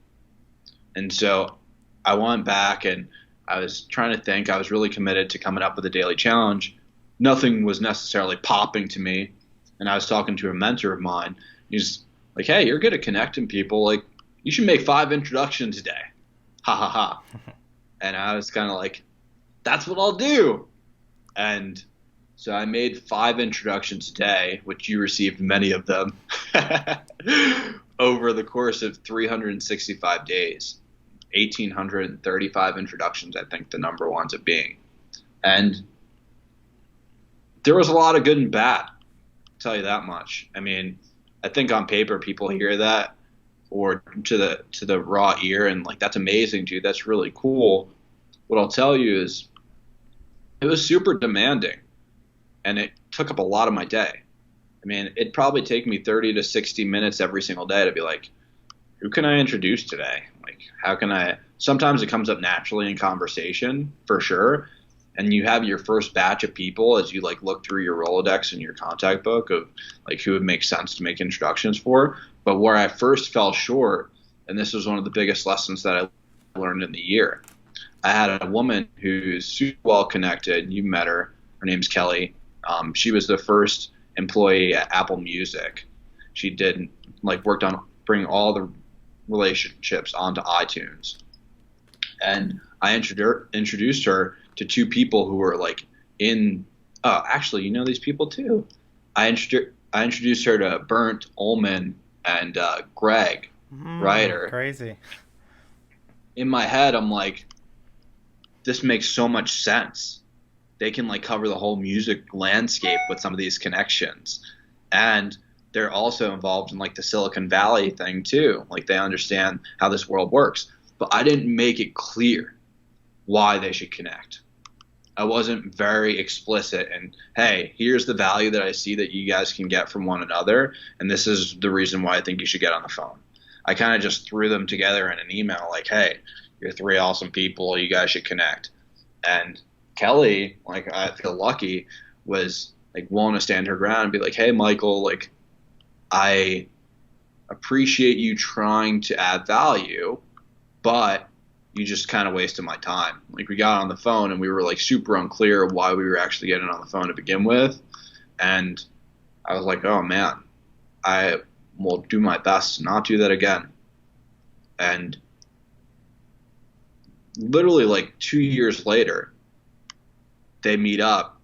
And so I went back and I was trying to think. I was really committed to coming up with a daily challenge. Nothing was necessarily popping to me. And I was talking to a mentor of mine. He's like, hey, you're good at connecting people. Like, you should make 5 introductions a day. Ha ha ha. And I was kind of like, that's what I'll do. And So I made 5 introductions a day, which you received many of them, over the course of 365 days. 1,835 introductions, I think the number winds up being. And there was a lot of good and bad, I'll tell you that much. I mean, I think on paper people hear that, or to the raw ear, and like, that's amazing, dude. That's really cool. What I'll tell you is it was super demanding, and it took up a lot of my day. I mean, it'd probably take me 30 to 60 minutes every single day to be like, who can I introduce today? Like, how can I? Sometimes it comes up naturally in conversation, for sure. And you have your first batch of people as you like look through your Rolodex and your contact book of like who would make sense to make introductions for. But where I first fell short, and this was one of the biggest lessons that I learned in the year, I had a woman who's super well connected. You met her. Her name's Kelly. She was the first employee at Apple Music. She did like worked on bringing all the relationships onto iTunes. And I introduced her to 2 people who were like in actually, you know these people too. I introduced her to Bernd Ullman and Greg Ryder. Crazy. In my head, I'm like, this makes so much sense. They can like cover the whole music landscape with some of these connections. And they're also involved in like the Silicon Valley thing too. Like, they understand how this world works. But I didn't make it clear why they should connect. I wasn't very explicit and, hey, here's the value that I see that you guys can get from one another, and this is the reason why I think you should get on the phone. I kind of just threw them together in an email like, hey, you're 3 awesome people, you guys should connect. And Kelly, like, I feel lucky, was like willing to stand her ground and be like, hey, Michael, like, I appreciate you trying to add value, but you just kind of wasted my time. Like, we got on the phone and we were like super unclear of why we were actually getting on the phone to begin with. And I was like, oh man, I will do my best to not do that again. And literally like 2 years later, they meet up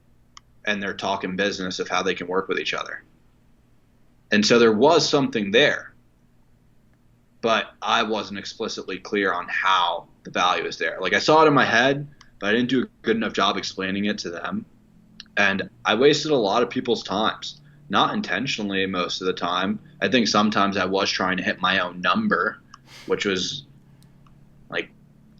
and they're talking business of how they can work with each other. And so there was something there, but I wasn't explicitly clear on how the value is there. Like, I saw it in my head, but I didn't do a good enough job explaining it to them. And I wasted a lot of people's times, not intentionally most of the time. I think sometimes I was trying to hit my own number, which was like,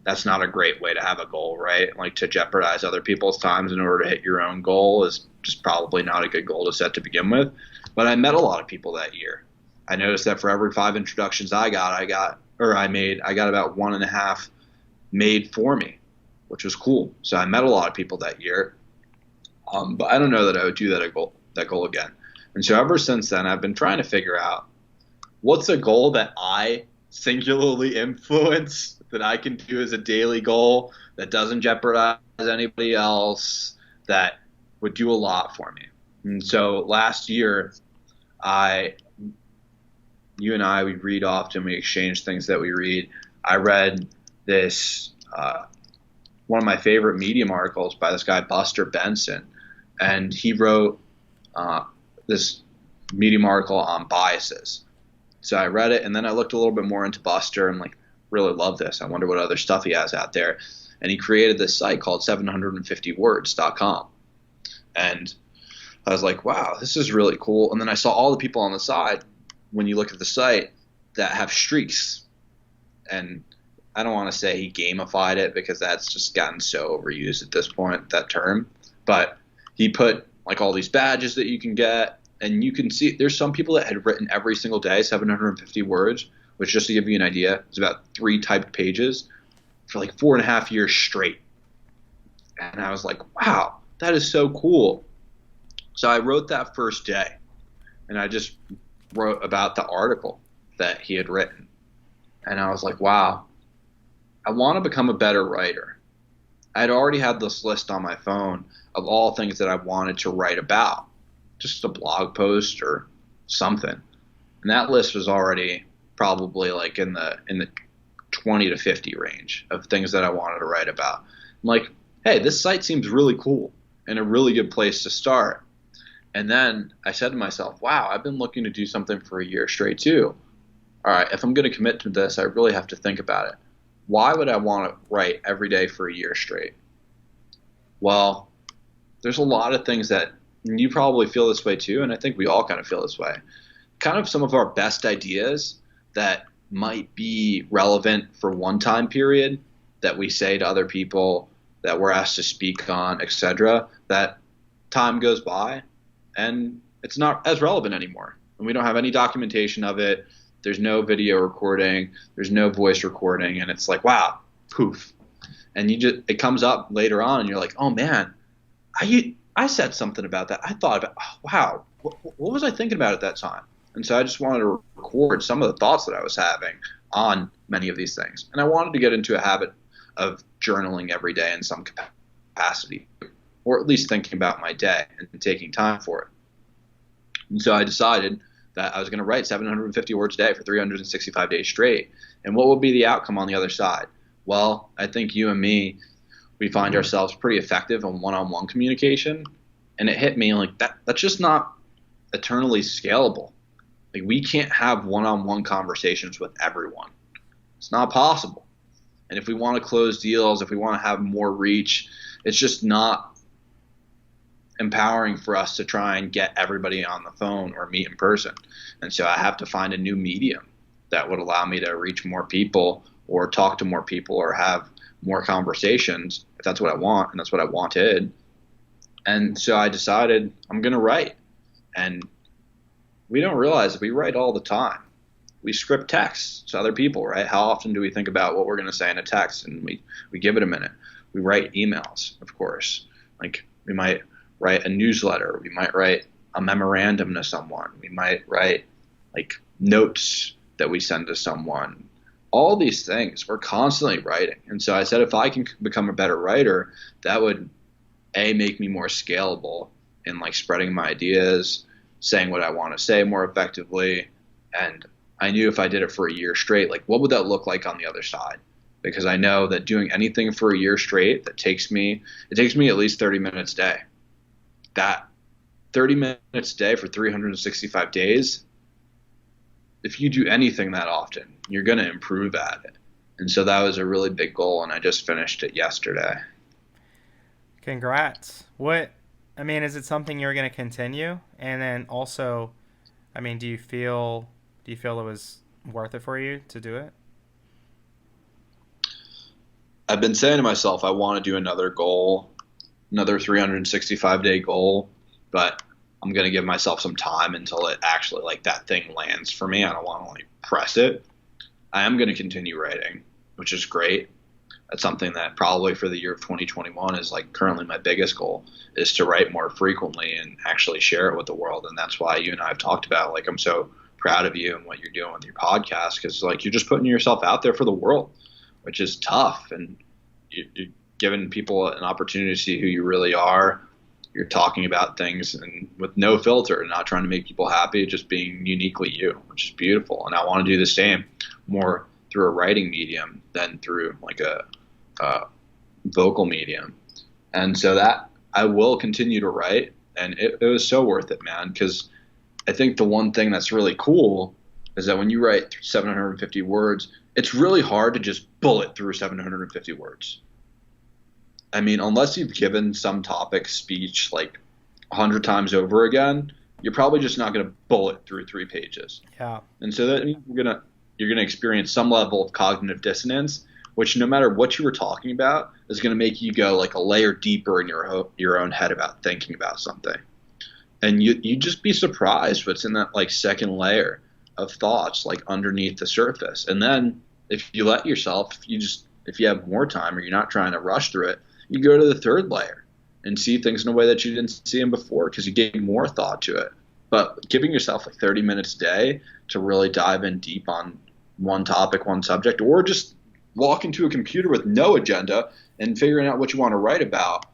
that's not a great way to have a goal, right? Like, to jeopardize other people's times in order to hit your own goal is just probably not a good goal to set to begin with. But I met a lot of people that year. I noticed that for every 5 introductions I made, I got about 1.5 made for me, which was cool. So I met a lot of people that year. But I don't know that I would do that goal again. And so ever since then, I've been trying to figure out what's a goal that I singularly influence, that I can do as a daily goal, that doesn't jeopardize anybody else, that would do a lot for me. And so last year, you and I, we read often, we exchange things that we read. I read this, one of my favorite Medium articles by this guy, Buster Benson, and he wrote this Medium article on biases. So I read it, and then I looked a little bit more into Buster and like, really love this. I wonder what other stuff he has out there. And he created this site called 750words.com. And I was like, wow, this is really cool. And then I saw all the people on the side, when you look at the site, that have streaks. And I don't want to say he gamified it, because that's just gotten so overused at this point, that term. But he put like all these badges that you can get, and you can see there's some people that had written every single day 750 words, which, just to give you an idea, is about 3 typed pages for like 4.5 years straight. And I was like, wow, that is so cool. So I wrote that first day, and I just wrote about the article that he had written. And I was like, wow, I want to become a better writer. I had already had this list on my phone of all things that I wanted to write about, just a blog post or something. And that list was already probably like in the 20 to 50 range of things that I wanted to write about. I'm like, hey, this site seems really cool. and a really good place to start. And then I said to myself, wow, I've been looking to do something for a year straight too. All right, if I'm going to commit to this, I really have to think about it. Why would I want to write every day for a year straight? Well, there's a lot of things that you probably feel this way too, and I think we all kind of feel this way. Kind of some of our best ideas that might be relevant for one time period that we say to other people that we're asked to speak on, etc., that time goes by and it's not as relevant anymore. And we don't have any documentation of it. There's no video recording. There's no voice recording. And it's like, wow, poof. And it comes up later on and you're like, oh man, I said something about that. I thought about, oh, wow, what was I thinking about at that time? And so I just wanted to record some of the thoughts that I was having on many of these things. And I wanted to get into a habit of journaling every day in some capacity, or at least thinking about my day and taking time for it. And so I decided that I was going to write 750 words a day for 365 days straight. And what would be the outcome on the other side? Well, I think you and me, we find ourselves pretty effective in one-on-one communication. And it hit me like that's just not eternally scalable. Like we can't have one-on-one conversations with everyone. It's not possible. And if we want to close deals, if we want to have more reach, it's just not empowering for us to try and get everybody on the phone or meet in person. And so I have to find a new medium that would allow me to reach more people or talk to more people or have more conversations if that's what I want, and that's what I wanted. And so I decided I'm going to write. And we don't realize that we write all the time. We script texts to other people, right? How often do we think about what we're going to say in a text, and we give it a minute? We write emails, of course. Like we might write a newsletter. We might write a memorandum to someone. We might write like notes that we send to someone. All these things, we're constantly writing. And so I said, if I can become a better writer, that would make me more scalable in like spreading my ideas, saying what I want to say more effectively. And I knew if I did it for a year straight, like what would that look like on the other side? Because I know that doing anything for a year straight, it takes me at least 30 minutes a day. That 30 minutes a day for 365 days, if you do anything that often, you're going to improve at it. And so that was a really big goal, and I just finished it yesterday. Congrats. Is it something you're going to continue? And then also, do you feel it was worth it for you to do it? I've been saying to myself, I want to do another 365-day goal, but I'm going to give myself some time until it actually, like, that thing lands for me. I don't want to, like, press it. I am going to continue writing, which is great. That's something that probably for the year of 2021 is, like, currently my biggest goal, is to write more frequently and actually share it with the world. And that's why you and I have talked about, like, I'm so proud of you and what you're doing with your podcast, because, like, you're just putting yourself out there for the world, which is tough. And you're giving people an opportunity to see who you really are. You're talking about things and with no filter, not trying to make people happy, just being uniquely you, which is beautiful. And I want to do the same more through a writing medium than through like a vocal medium. And so that I will continue to write, and it was so worth it, man, because I think the one thing that's really cool is that when you write 750 words, it's really hard to just bullet through 750 words. I mean, unless you've given some topic speech like 100 times over again, you're probably just not going to bullet through 3 pages. Yeah. And so that means you're going to experience some level of cognitive dissonance, which no matter what you were talking about is going to make you go like a layer deeper in your own head about thinking about something. And you just be surprised what's in that like second layer of thoughts like underneath the surface. And then if you let yourself, if you have more time or you're not trying to rush through it, you go to the third layer and see things in a way that you didn't see them before because you gave more thought to it. But giving yourself like 30 minutes a day to really dive in deep on one topic, one subject, or just walk into a computer with no agenda and figuring out what you want to write about,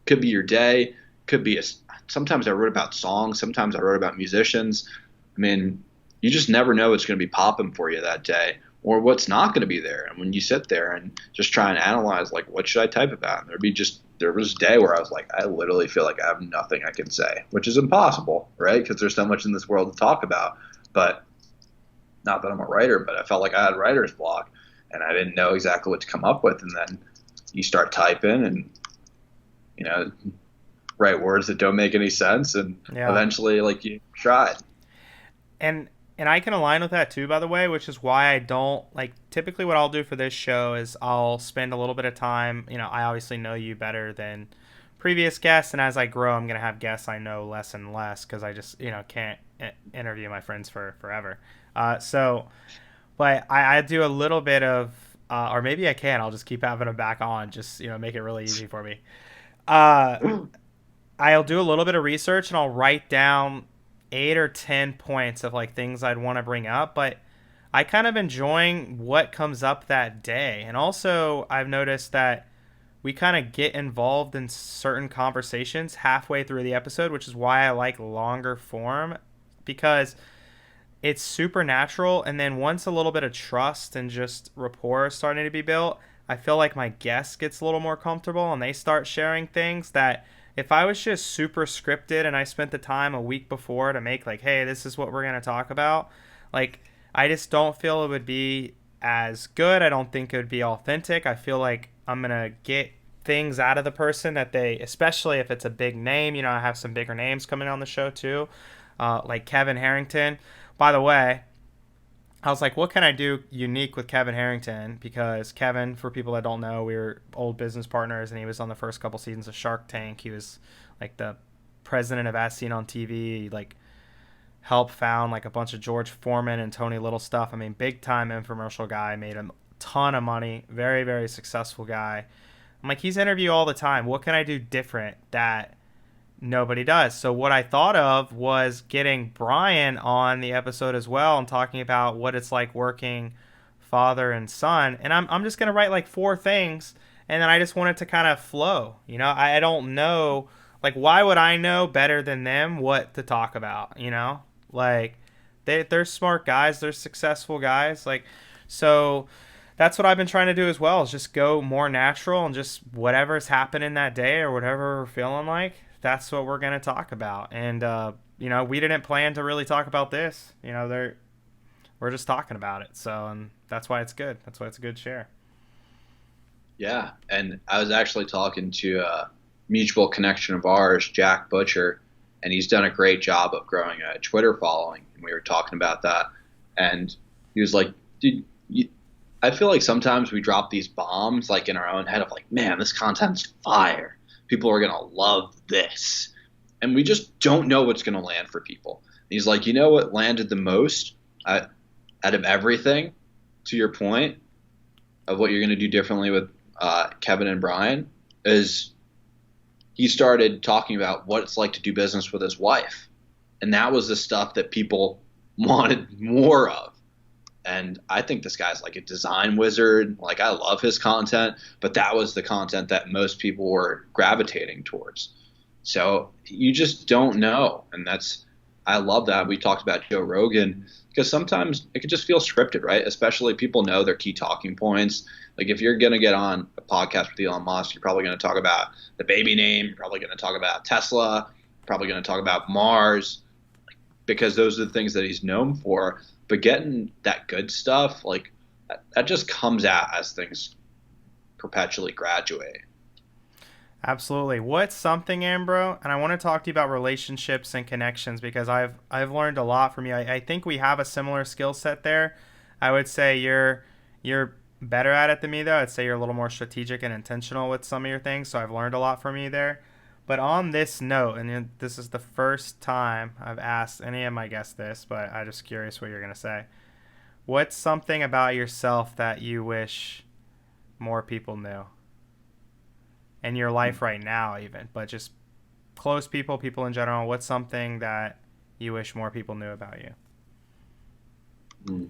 could be your day, could be sometimes I wrote about songs, sometimes I wrote about musicians. I mean, you just never know what's going to be popping for you that day, or what's not going to be there. And when you sit there and just try and analyze, like, what should I type about? There'd be just there was a day where I was like, I literally feel like I have nothing I can say, which is impossible, right? Because there's so much in this world to talk about. But not that I'm a writer, but I felt like I had writer's block, and I didn't know exactly what to come up with. And then you start typing and, write words that don't make any sense, and Yeah. eventually, like, you tried. And I can align with that too, by the way, which is why I don't like typically what I'll do for this show is I'll spend a little bit of time. I obviously know you better than previous guests, and as I grow, I'm gonna have guests I know less and less because I just can't interview my friends for forever. But I do a little bit of, or maybe I can. I'll just keep having them back on, just make it really easy for me. Uh, I'll do a little bit of research and I'll write down 8 or 10 points of like things I'd want to bring up, but I kind of enjoying what comes up that day. And also I've noticed that we kind of get involved in certain conversations halfway through the episode, which is why I like longer form because it's supernatural. And then once a little bit of trust and just rapport is starting to be built, I feel like my guest gets a little more comfortable and they start sharing things that if I was just super scripted and I spent the time a week before to make like, hey, this is what we're going to talk about, like, I just don't feel it would be as good. I don't think it would be authentic. I feel like I'm going to get things out of the person that they, especially if it's a big name, I have some bigger names coming on the show too, like Kevin Harrington. By the way, I was like, what can I do unique with Kevin Harrington? Because Kevin, for people that don't know, we were old business partners, and he was on the first couple seasons of Shark Tank. He was like the president of As Seen on TV. He like helped found like a bunch of George Foreman and Tony Little stuff. I mean, big time infomercial guy, made a ton of money, very, very successful guy. I'm like, he's interviewed all the time. What can I do different that nobody does? So what I thought of was getting Brian on the episode as well and talking about what it's like working father and son. And I'm just going to write like 4 things, and then I just want it to kind of flow. I don't know, like, why would I know better than them what to talk about? Like, they're smart guys, they're successful guys, like, so that's what I've been trying to do as well, is just go more natural and just whatever's happening that day or whatever we're feeling like, that's what we're going to talk about. And we didn't plan to really talk about this. We're just talking about it. So, and that's why it's good. That's why it's a good share. Yeah, and I was actually talking to a mutual connection of ours, Jack Butcher, and he's done a great job of growing a Twitter following. And we were talking about that, and he was like, dude, I feel like sometimes we drop these bombs like in our own head of like, man, this content's fire. People are going to love this. And we just don't know what's going to land for people. And he's like, what landed the most out of everything, to your point, of what you're going to do differently with Kevin and Brian, is he started talking about what it's like to do business with his wife. And that was the stuff that people wanted more of. And I think this guy's like a design wizard. Like, I love his content, but that was the content that most people were gravitating towards. So you just don't know. And I love that. We talked about Joe Rogan because sometimes it can just feel scripted, right? Especially people know their key talking points. Like, if you're going to get on a podcast with Elon Musk, you're probably going to talk about the baby name. You're probably going to talk about Tesla. You're probably going to talk about Mars, because those are the things that he's known for. But getting that good stuff, like, that just comes out as things perpetually graduate. Absolutely. What's something, Ambro? And I want to talk to you about relationships and connections because I've learned a lot from you. I think we have a similar skill set there. I would say you're better at it than me, though. I'd say you're a little more strategic and intentional with some of your things. So I've learned a lot from you there. But on this note, and this is the first time I've asked any of my guests this, but I'm just curious what you're going to say. What's something about yourself that you wish more people knew? In your life right now, even, but just close people in general. What's something that you wish more people knew about you? Mm.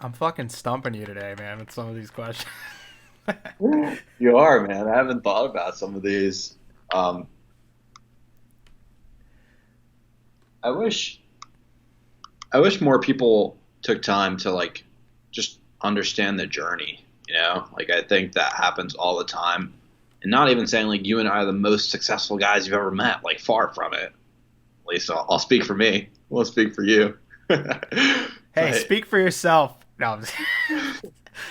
I'm fucking stumping you today, man, with some of these questions. You are, man. I haven't thought about some of these. Um, I wish I wish more people took time to like just understand the journey, you know? Like I think that happens all the time. And not even saying like you and I are the most successful guys you've ever met, like far from it. At least I'll speak for me. We'll speak for you. Hey, But speak for yourself. No,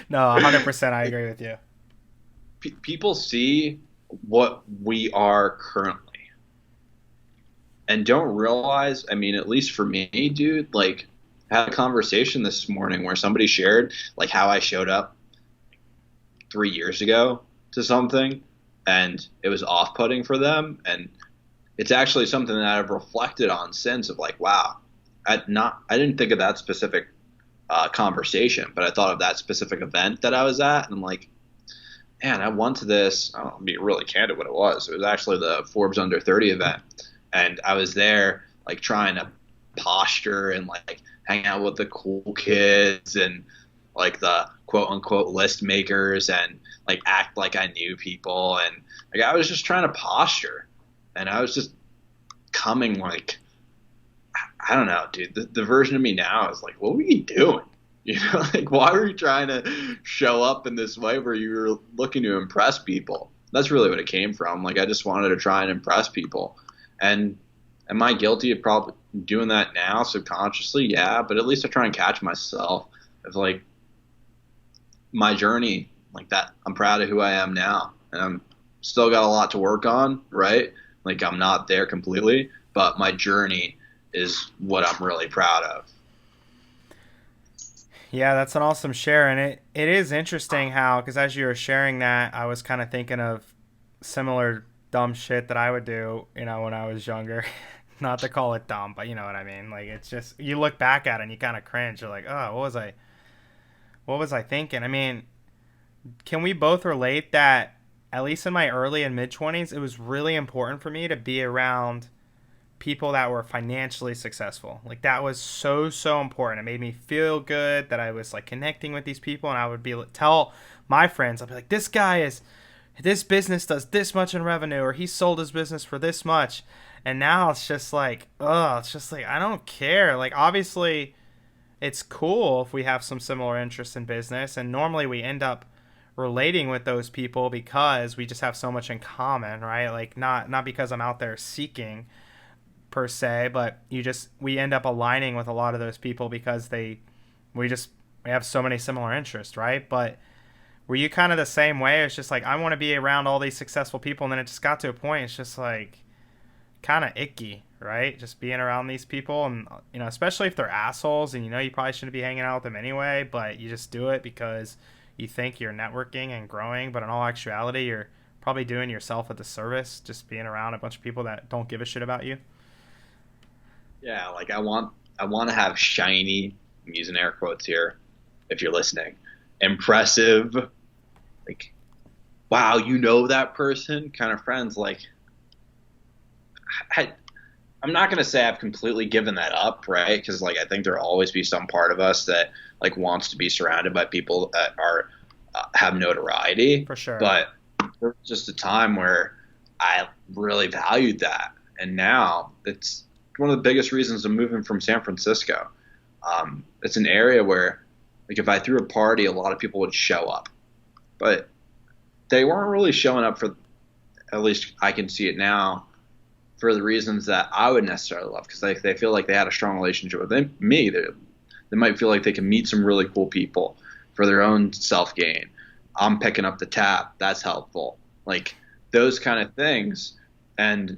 no, 100%. I agree with you. people see what we are currently and don't realize, I mean, at least for me, dude, like I had a conversation this morning where somebody shared like how I showed up 3 years ago to something and it was off-putting for them, and it's actually something that I've reflected on since of like, wow, I didn't think of that specific conversation, but I thought of that specific event that I was at, and I'm like, man, I went to this. I'll be really candid what it was. It was actually the Forbes Under 30 event, and I was there like trying to posture and like hang out with the cool kids and like the quote unquote list makers and like act like I knew people, and like I was just trying to posture, and I was just coming like I don't know, dude. The version of me now is like, what were you doing? You know, like why were you trying to show up in this way where you were looking to impress people? That's really what it came from. Like I just wanted to try and impress people. And am I guilty of probably doing that now subconsciously? Yeah, but at least I try and catch myself of like my journey like that. I'm proud of who I am now, and I'm still got a lot to work on, right? Like I'm not there completely, but my journey is what I'm really proud of. Yeah, that's an awesome share, and it is interesting how, because as you were sharing that, I was kind of thinking of similar dumb shit that I would do, when I was younger. Not to call it dumb, but you know what I mean. Like it's just you look back at it and you kind of cringe. You're like, oh, what was I thinking? I mean, can we both relate that at least in my early and mid 20s, it was really important for me to be around people that were financially successful. Like that was so important. It made me feel good that I was like connecting with these people, and I would be tell my friends, I'd be like, this business does this much in revenue, or he sold his business for this much. And now it's just like, it's just like I don't care. Like obviously it's cool if we have some similar interests in business, and normally we end up relating with those people because we just have so much in common, right? Like not because I'm out there seeking per se, but we end up aligning with a lot of those people because we just we have so many similar interests, right? But were you kind of the same way? It's just like I want to be around all these successful people, and then it just got to a point it's just like kind of icky, right? Just being around these people, and especially if they're assholes, and you probably shouldn't be hanging out with them anyway, but you just do it because you think you're networking and growing, but in all actuality you're probably doing yourself a disservice just being around a bunch of people that don't give a shit about you. Yeah, like I want to have shiny, I'm using air quotes here if you're listening, impressive, like wow, you know that person kind of friends. Like I, I'm not gonna say I've completely given that up, right? Because like I think there'll always be some part of us that like wants to be surrounded by people that are have notoriety. For sure. But there was just a time where I really valued that, and now it's one of the biggest reasons I'm moving from San Francisco. It's an area where, like, if I threw a party, a lot of people would show up, but they weren't really showing up for, at least I can see it now, for the reasons that I would necessarily love, because they feel like they had a strong relationship with me. They might feel like they can meet some really cool people for their own self gain. I'm picking up the tab. That's helpful. Like those kind of things. And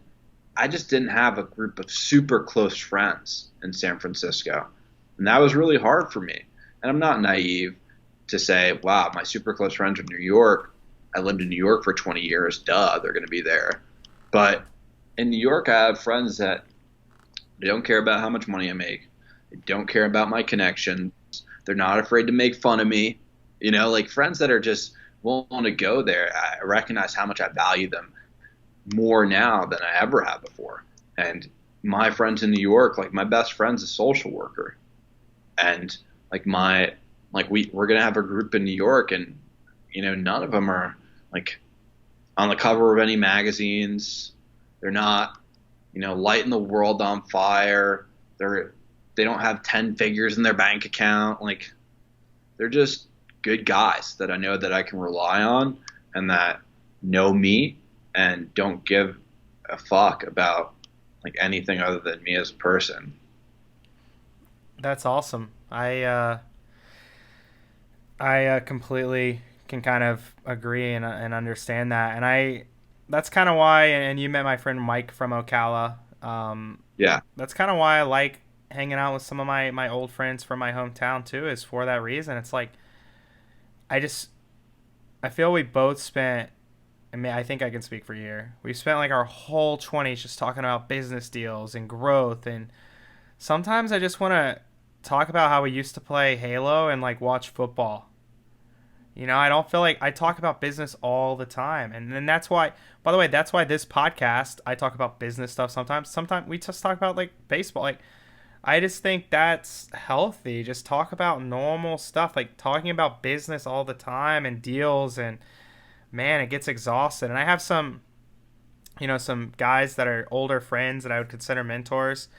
I just didn't have a group of super close friends in San Francisco. And that was really hard for me. And I'm not naive to say, wow, my super close friends in New York, I lived in New York for 20 years. Duh, they're going to be there. But in New York, I have friends that they don't care about how much money I make. They don't care about my connections. They're not afraid to make fun of me. Like friends that are just willing to go there. I recognize how much I value them more now than I ever have before. And my friends in New York, like my best friend's a social worker. And like we're going to have a group in New York, and none of them are like on the cover of any magazines. They're not, lighting the world on fire. They don't have 10 figures in their bank account. Like, they're just good guys that I know that I can rely on and that know me and don't give a fuck about like anything other than me as a person. That's awesome. I completely can kind of agree and understand that, and that's kind of why. And you met my friend Mike from Ocala. Yeah. That's kind of why I like hanging out with some of my old friends from my hometown too. Is for that reason. It's like I just I feel we both spent. I mean, I think I can speak for you. We spent like our whole 20s just talking about business deals and growth, and sometimes I just want to talk about how we used to play Halo and like watch football. I don't feel like I talk about business all the time. And then that's why, by the way, that's why this podcast, I talk about business stuff sometimes. Sometimes we just talk about like baseball. Like, I just think that's healthy. Just talk about normal stuff, like talking about business all the time and deals. And man, it gets exhausted. And I have some guys that are older friends that I would consider mentors.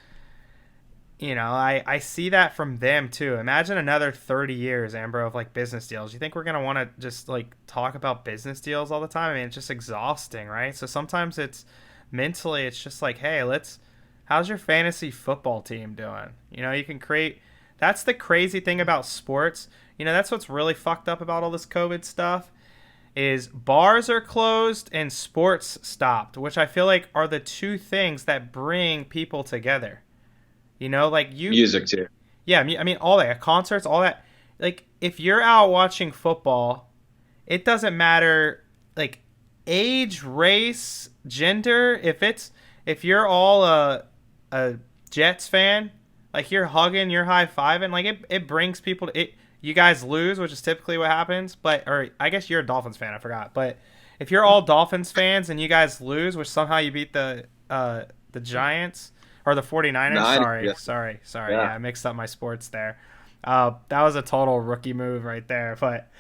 I see that from them too. Imagine another 30 years, Ambro, of like business deals. You think we're going to want to just like talk about business deals all the time? I mean, it's just exhausting, right? So sometimes it's mentally, it's just like, hey, how's your fantasy football team doing? You can create, that's the crazy thing about sports. That's what's really fucked up about all this COVID stuff is bars are closed and sports stopped, which I feel like are the two things that bring people together. Like Music too. yeah, I mean, all that, concerts, all that. Like, if you're out watching football, it doesn't matter, like, age, race, gender. If you're all a Jets fan, like, you're hugging, you're high-fiving, like, it brings people to it. You guys lose, which is typically what happens, or I guess you're a Dolphins fan, I forgot. But if you're all Dolphins fans and you guys lose, which somehow you beat the Giants, or the 49ers. Sorry. Yeah, I mixed up my sports there. That was a total rookie move right there. But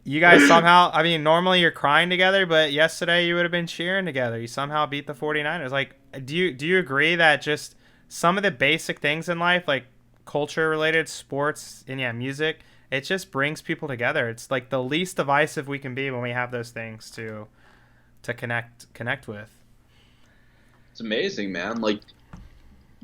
you guys somehow, I mean, normally you're crying together, but yesterday you would have been cheering together. You somehow beat the 49ers. Like, do you agree that just some of the basic things in life, like culture related, sports, and yeah, music, it just brings people together. It's like the least divisive we can be when we have those things to connect with. It's amazing, man. Like,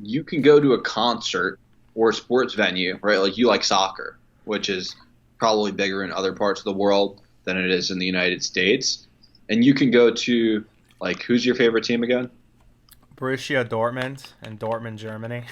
you can go to a concert or a sports venue, right? Like, you like soccer, which is probably bigger in other parts of the world than it is in the United States. And you can go to, like, who's your favorite team again? Borussia Dortmund in Dortmund, Germany.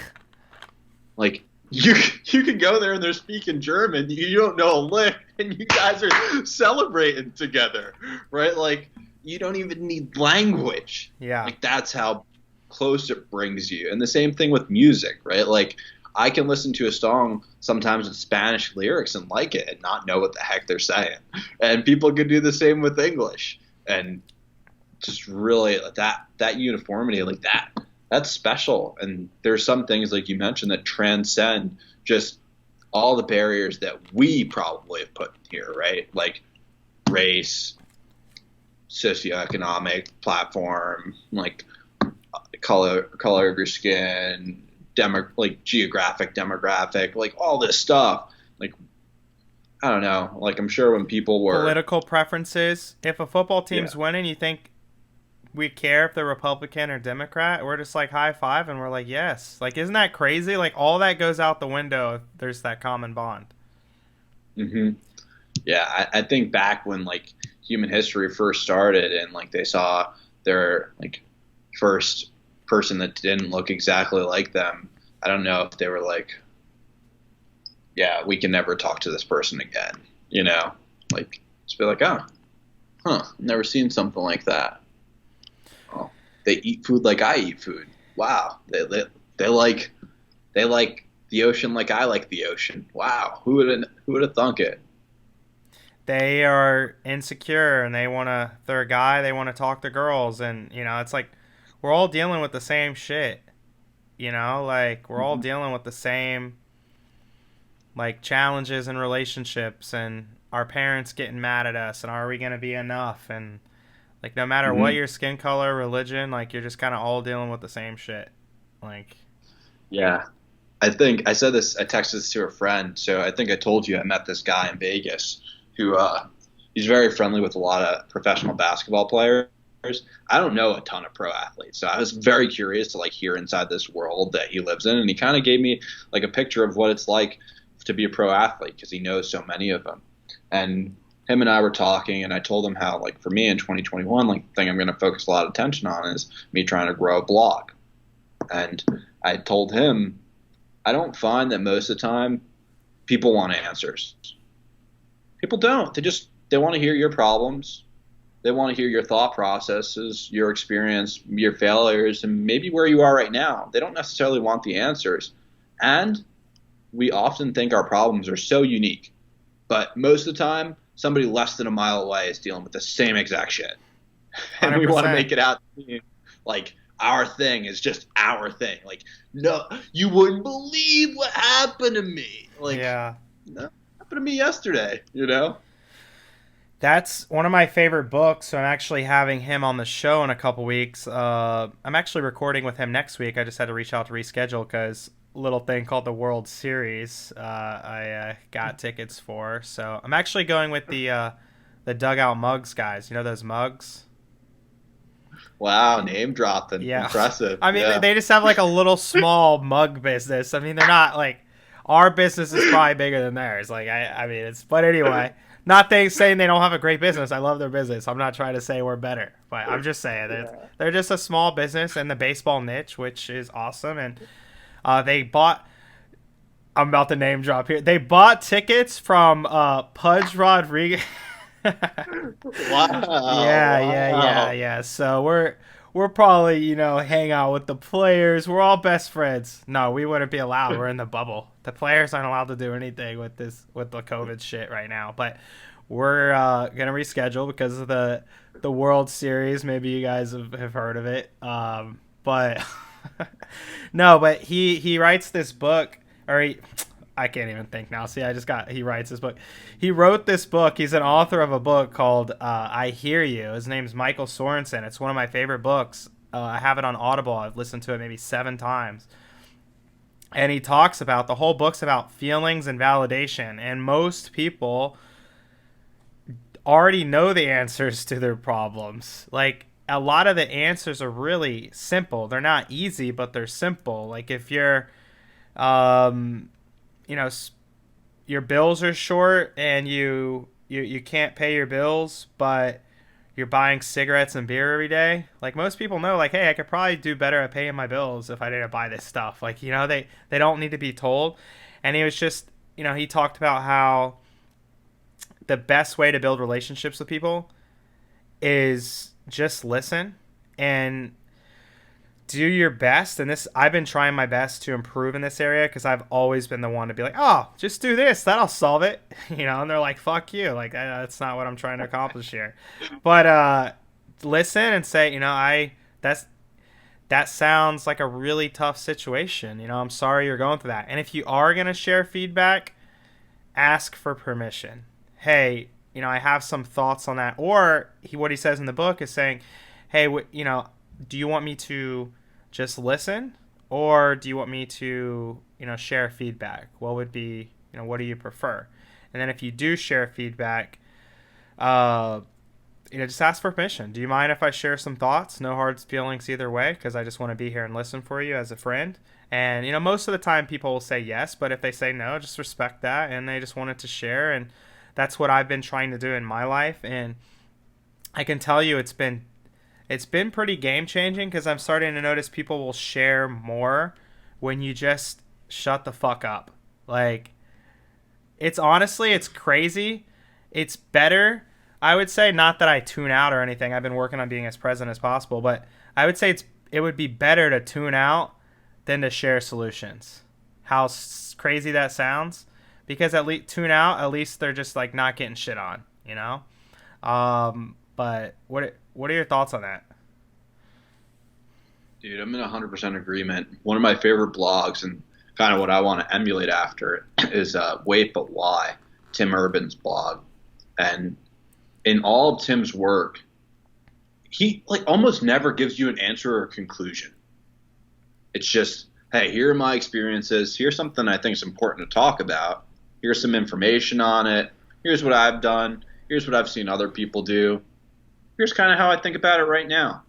Like, you can go there and they're speaking German. You don't know a lick, and you guys are celebrating together, right? Like, you don't even need language. Yeah. Like, that's how close it brings you. And the same thing with music, right? Like, I can listen to a song sometimes with Spanish lyrics and like it and not know what the heck they're saying. And people can do the same with English. And just really that uniformity, like that's special. And there's some things, like you mentioned, that transcend just all the barriers that we probably have put here, right? Like race, socioeconomic platform, like color of your skin, like geographic demographic, like all this stuff. Like, I don't know. Like, I'm sure when people were political preferences, if a football team's winning, you think we care if they're Republican or Democrat? We're just like high five and we're like, yes. Like, isn't that crazy? Like, all that goes out the window if there's that common bond. Mm-hmm. Yeah, I think back when like human history first started and like they saw their like first person that didn't look exactly like them, I don't know if they were like, yeah, we can never talk to this person again, like just be like, oh, never seen something like that. Oh, they eat food like I eat food. Wow, they like the ocean like I like the ocean. Wow, who would have thunk it? They are insecure and they're a guy, they want to talk to girls, and it's like we're all dealing with the same shit. Like we're all dealing with the same like challenges in relationships, and our parents getting mad at us, and are we going to be enough? And like, no matter what Hmm. your skin color, religion, like, you're just kind of all dealing with the same shit. Like, Yeah. I think I said this. I texted this to a friend. So I think I told you I met this guy in Vegas who he's very friendly with a lot of professional basketball players. I don't know a ton of pro athletes, so I was very curious to like hear inside this world that he lives in, and he kind of gave me like a picture of what it's like to be a pro athlete because he knows so many of them. And him and I were talking, and I told him how like for me in 2021, like the thing I'm going to focus a lot of attention on is me trying to grow a blog. And I told him I don't find that most of the time people want answers. People don't. They want to hear your problems. They want to hear your thought processes, your experience, your failures, and maybe where you are right now. They don't necessarily want the answers. And we often think our problems are so unique. But most of the time, somebody less than a mile away is dealing with the same exact shit. And we want to 100%. make it out to be like our thing is just our thing. Like, no, you wouldn't believe what happened to me. Like, Yeah. no, it happened to me yesterday, you know? That's one of my favorite books. So I'm actually having him on the show in a couple weeks. I'm actually recording with him next week. I just had to reach out to reschedule because little thing called the World Series I got tickets for. So I'm actually going with the Dugout Mugs guys. You know those mugs? Wow, name dropping. Yeah. Impressive. I mean, Yeah. they just have like a little small mug business. I mean, they're not like our business is probably bigger than theirs. Like I mean, but anyway, not saying they don't have a great business. I love their business. I'm not trying to say we're better, but I'm just saying they're just a small business in the baseball niche, which is awesome. And they bought. I'm about to name drop here. They bought tickets from Pudge Rodriguez. Yeah. So we're probably hang out with the players. We're all best friends. No, we wouldn't be allowed. We're in the bubble. The players aren't allowed to do anything with the COVID shit right now. But we're gonna reschedule because of the World Series. Maybe you guys have heard of it. But no, but he writes this book or I can't even think now. See, he writes this book. He wrote this book. He's an author of a book called I Hear You. His name's Michael Sorensen. It's one of my favorite books. I have it on Audible. I've listened to it maybe 7 times. And he talks about, the whole book's about feelings and validation. And most people already know the answers to their problems. Like, a lot of the answers are really simple. They're not easy, but they're simple. Like, if you're your bills are short and you can't pay your bills, but you're buying cigarettes and beer every day. Like, most people know, like, hey, I could probably do better at paying my bills if I didn't buy this stuff. Like, they don't need to be told. And he was just, he talked about how the best way to build relationships with people is just listen and do your best. And I've been trying my best to improve in this area because I've always been the one to be like, oh, just do this, that'll solve it. And they're like, fuck you, like, that's not what I'm trying to accomplish here. But listen and say, that sounds like a really tough situation. I'm sorry you're going through that. And if you are going to share feedback, ask for permission. Hey, I have some thoughts on that. Or what he says in the book is saying, hey, do you want me to just listen, or do you want me to, share feedback? What would be, what do you prefer? And then if you do share feedback, just ask for permission. Do you mind if I share some thoughts? No hard feelings either way, because I just want to be here and listen for you as a friend. And, most of the time people will say yes, but if they say no, just respect that, and they just wanted to share. And that's what I've been trying to do in my life. And I can tell you it's been pretty game changing, because I'm starting to notice people will share more when you just shut the fuck up. Like, it's crazy. It's better. I would say, not that I tune out or anything. I've been working on being as present as possible, but I would say it would be better to tune out than to share solutions. How crazy that sounds, because at least tune out, at least they're just like not getting shit on, But what are your thoughts on that? Dude, I'm in 100% agreement. One of my favorite blogs and kind of what I want to emulate after is Wait But Why, Tim Urban's blog. And in all of Tim's work, he like almost never gives you an answer or a conclusion. It's just, hey, here are my experiences. Here's something I think is important to talk about. Here's some information on it. Here's what I've done. Here's what I've seen other people do. Here's kind of how I think about it right now.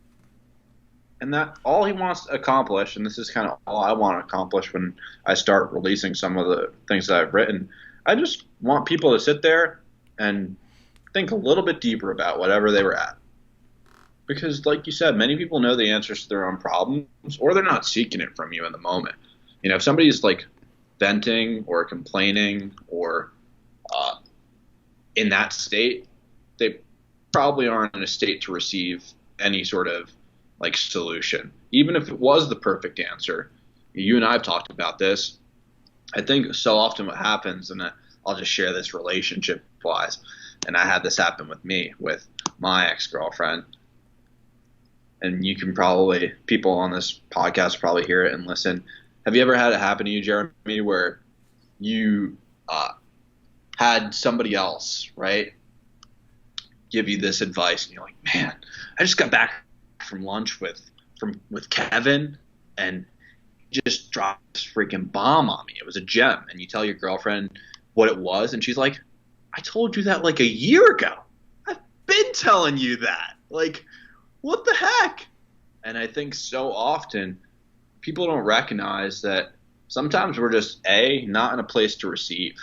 And that all he wants to accomplish, and this is kind of all I want to accomplish when I start releasing some of the things that I've written, I just want people to sit there and think a little bit deeper about whatever they were at. Because like you said, many people know the answers to their own problems, or they're not seeking it from you in the moment. You know, if somebody's like venting or complaining or in that state, they probably aren't in a state to receive any sort of like solution. Even if it was the perfect answer, you and I have talked about this. I think so often what happens, and I'll just share this relationship wise, and I had this happen with me, with my ex-girlfriend. And you can probably, people on this podcast probably hear it and listen. Have you ever had it happen to you, Jeremy, where you had somebody else, right, give you this advice, and you're like, man, I just got back from lunch with Kevin, and he just dropped this freaking bomb on me. It was a gem. And you tell your girlfriend what it was, and she's like, I told you that like a year ago. I've been telling you that. Like, what the heck? And I think so often people don't recognize that sometimes we're just not in a place to receive.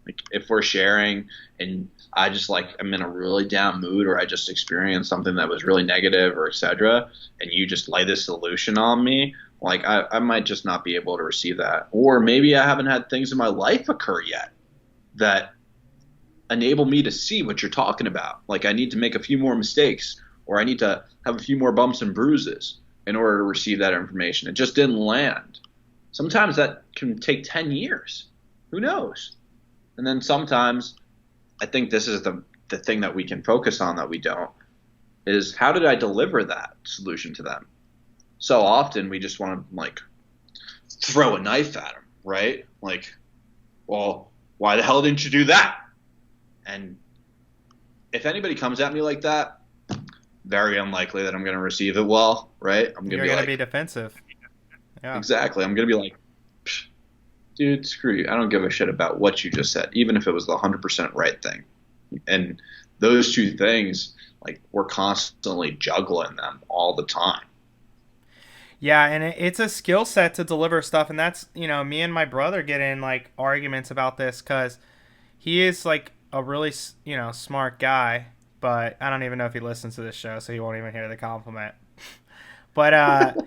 Like if we're sharing and I just like I'm in a really down mood, or I just experienced something that was really negative or etc., and you just lay this solution on me, like I might just not be able to receive that. Or maybe I haven't had things in my life occur yet that enable me to see what you're talking about. Like I need to make a few more mistakes, or I need to have a few more bumps and bruises in order to receive that information. It just didn't land. Sometimes that can take 10 years. Who knows? And then sometimes, I think this is the thing that we can focus on that we don't, is how did I deliver that solution to them? So often we just want to like throw a knife at them, right? Like, well, why the hell didn't you do that? And if anybody comes at me like that, very unlikely that I'm going to receive it well, right? You're going to be defensive. Yeah. Exactly. I'm going to be like, dude, screw you. I don't give a shit about what you just said, even if it was the 100% right thing. And those two things, like, we're constantly juggling them all the time. Yeah, and it's a skill set to deliver stuff, and that's, you know, me and my brother get in, like, arguments about this because he is, like, a really, you know, smart guy, but I don't even know if he listens to this show, so he won't even hear the compliment. But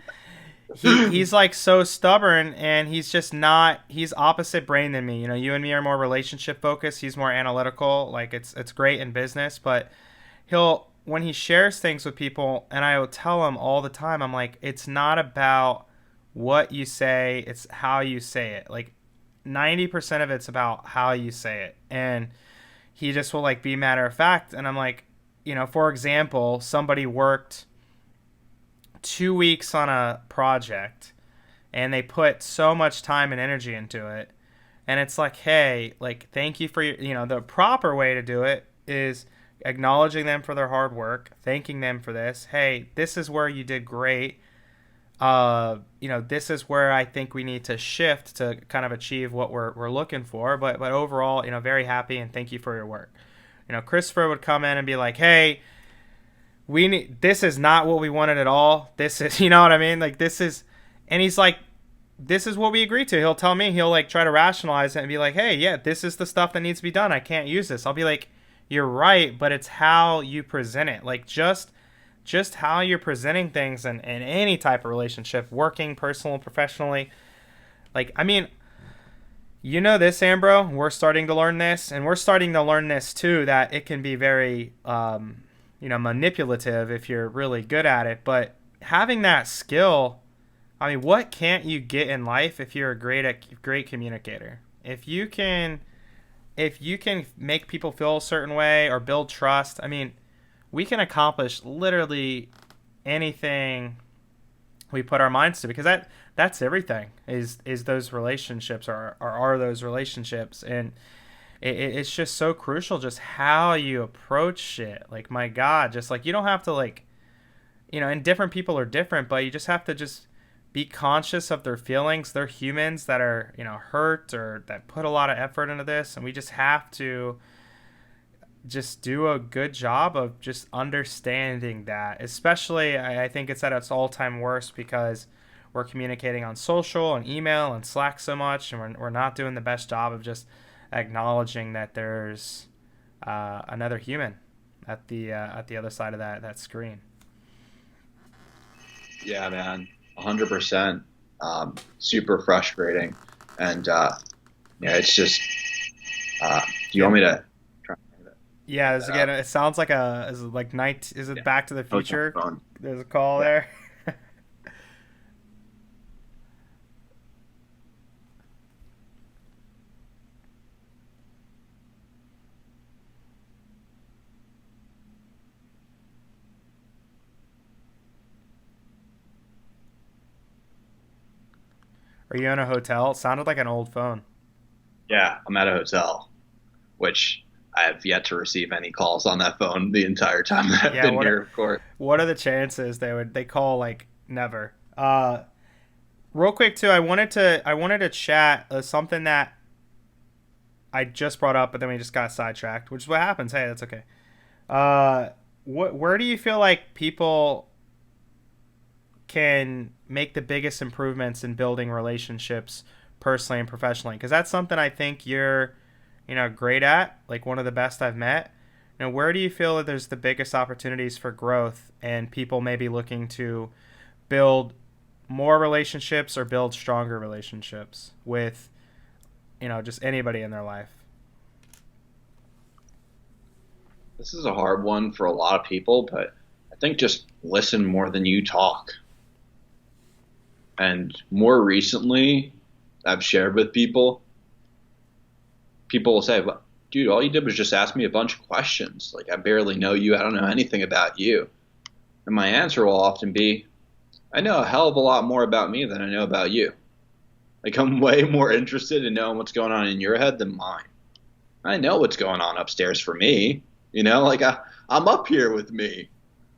he's like so stubborn, and he's just not. He's opposite brain than me. You know, you and me are more relationship focused. He's more analytical. Like it's great in business, but when he shares things with people, and I will tell him all the time, I'm like, it's not about what you say, it's how you say it. Like 90% of it's about how you say it, and he just will like be matter of fact. And I'm like, you know, for example, somebody worked 2 weeks on a project and they put so much time and energy into it, and it's like, hey, like, thank you for your, you know, the proper way to do it is acknowledging them for their hard work, thanking them for this. Hey, this is where you did great. You know, this is where I think we need to shift to kind of achieve what we're looking for. But overall, you know, very happy and thank you for your work. You know, Christopher would come in and be like, hey, this is not what we wanted at all. This is, you know what I mean? Like this is, and he's like, this is what we agreed to. He'll tell me, he'll like try to rationalize it and be like, hey, yeah, this is the stuff that needs to be done. I can't use this. I'll be like, you're right, but it's how you present it. Like just how you're presenting things in any type of relationship, working, personal, professionally. Like, I mean, you know this, Ambro, we're starting to learn this, and we're starting to learn this too, that it can be very, you know, manipulative if you're really good at it. But having that skill, I mean, what can't you get in life if you're a great communicator? If you can make people feel a certain way or build trust, I mean, we can accomplish literally anything we put our minds to, because that's everything is those relationships are those relationships. And it's just so crucial just how you approach shit. Like, my God, just like, you don't have to like, and different people are different, but you just have to just be conscious of their feelings. They're humans that are, hurt or that put a lot of effort into this. And we just have to just do a good job of just understanding that. Especially, I think it's at its all-time worst because we're communicating on social and email and Slack so much, and we're not doing the best job of just acknowledging that there's another human at the other side of that screen. Yeah, man, 100%. Super frustrating, and yeah, it's just. Do you want me to try? Yeah, again, it sounds like is it like night? Is it Back to the Future? There's a call there. Are you in a hotel? It sounded like an old phone. Yeah, I'm at a hotel, which I have yet to receive any calls on that phone the entire time that I've Yeah, been here, of course. what are the chances they call like never? Real quick too, I wanted to chat something that I just brought up, but then we just got sidetracked, which is what happens. Hey, that's okay. Where do you feel like people can make the biggest improvements in building relationships personally and professionally? Because that's something I think you're, great at, like one of the best I've met. Where do you feel that there's the biggest opportunities for growth and people may be looking to build more relationships or build stronger relationships with, just anybody in their life? This is a hard one for a lot of people, but I think just listen more than you talk. And more recently, I've shared with people will say, "But dude, all you did was just ask me a bunch of questions. Like, I barely know you. I don't know anything about you." And my answer will often be, I know a hell of a lot more about me than I know about you. Like, I'm way more interested in knowing what's going on in your head than mine. I know what's going on upstairs for me. Like I'm up here with me,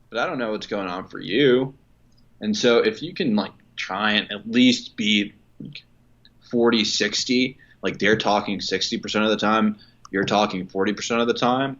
but I don't know what's going on for you. And so if you can like try and at least be 40-60, like they're talking 60% of the time, you're talking 40% of the time.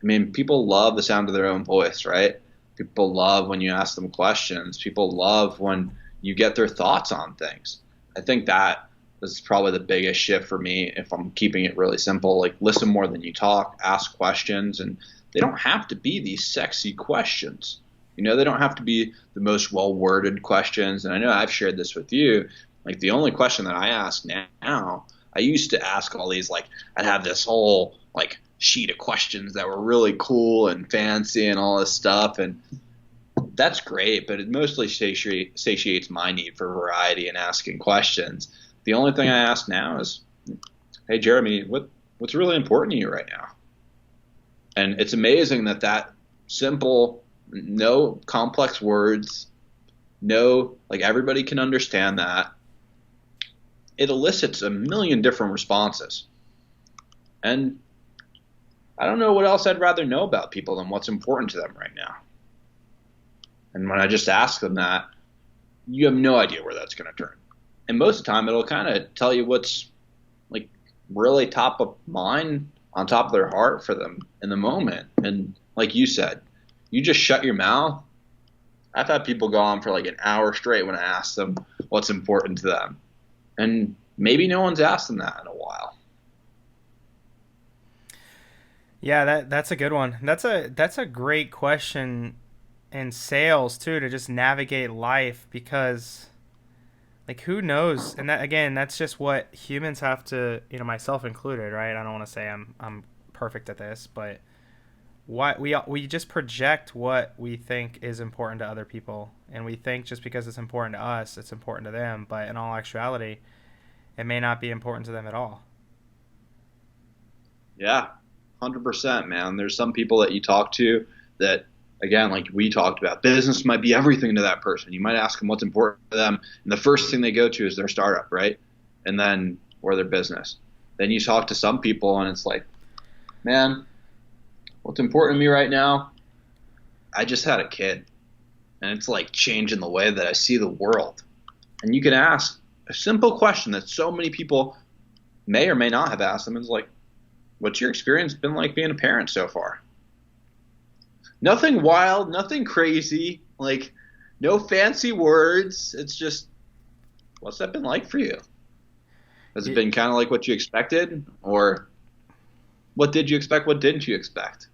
I mean, people love the sound of their own voice, right? People love when you ask them questions. People love when you get their thoughts on things. I think that is probably the biggest shift for me if I'm keeping it really simple. Like, listen more than you talk, ask questions, and they don't have to be these sexy questions. They don't have to be the most well-worded questions. And I know I've shared this with you. Like, the only question that I ask now, I used to ask all these, like, I'd have this whole, like, sheet of questions that were really cool and fancy and all this stuff. And that's great, but it mostly satiates my need for variety and asking questions. The only thing I ask now is, hey, Jeremy, what's really important to you right now? And it's amazing that simple, no complex words, no, like everybody can understand that. It elicits a million different responses. And I don't know what else I'd rather know about people than what's important to them right now. And when I just ask them that, you have no idea where that's going to turn. And most of the time, it'll kind of tell you what's like really top of mind, on top of their heart for them in the moment. And like you said, you just shut your mouth. I've had people go on for like an hour straight when I ask them what's important to them. And maybe no one's asked them that in a while. Yeah, that's a good one. That's a great question in sales too, to just navigate life, because like, who knows? And that, again, that's just what humans have to, myself included, right? I don't want to say I'm perfect at this, but what we just project what we think is important to other people, and we think just because it's important to us, it's important to them, but in all actuality, it may not be important to them at all. Yeah, 100%, man. There's some people that you talk to that, again, like we talked about, business might be everything to that person. You might ask them what's important to them, and the first thing they go to is their startup, right? And then, or their business. then you talk to some people and it's like, man, what's important to me right now? I just had a kid, and it's like changing the way that I see the world. And you can ask a simple question that so many people may or may not have asked them. It's like, what's your experience been like being a parent so far? Nothing wild, nothing crazy, like no fancy words. It's just, what's that been like for you? Has it been kind of like what you expected? Or what did you expect? What didn't you expect?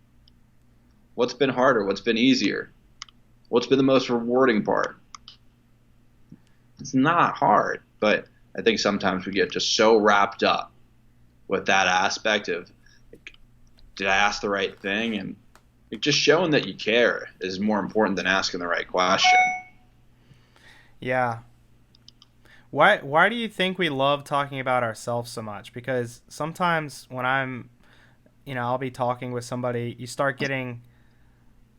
What's been harder? What's been easier? What's been the most rewarding part? It's not hard, but I think sometimes we get just so wrapped up with that aspect of, like, did I ask the right thing? And just showing that you care is more important than asking the right question. Yeah. Why do you think we love talking about ourselves so much? Because sometimes when I'll be talking with somebody, you start getting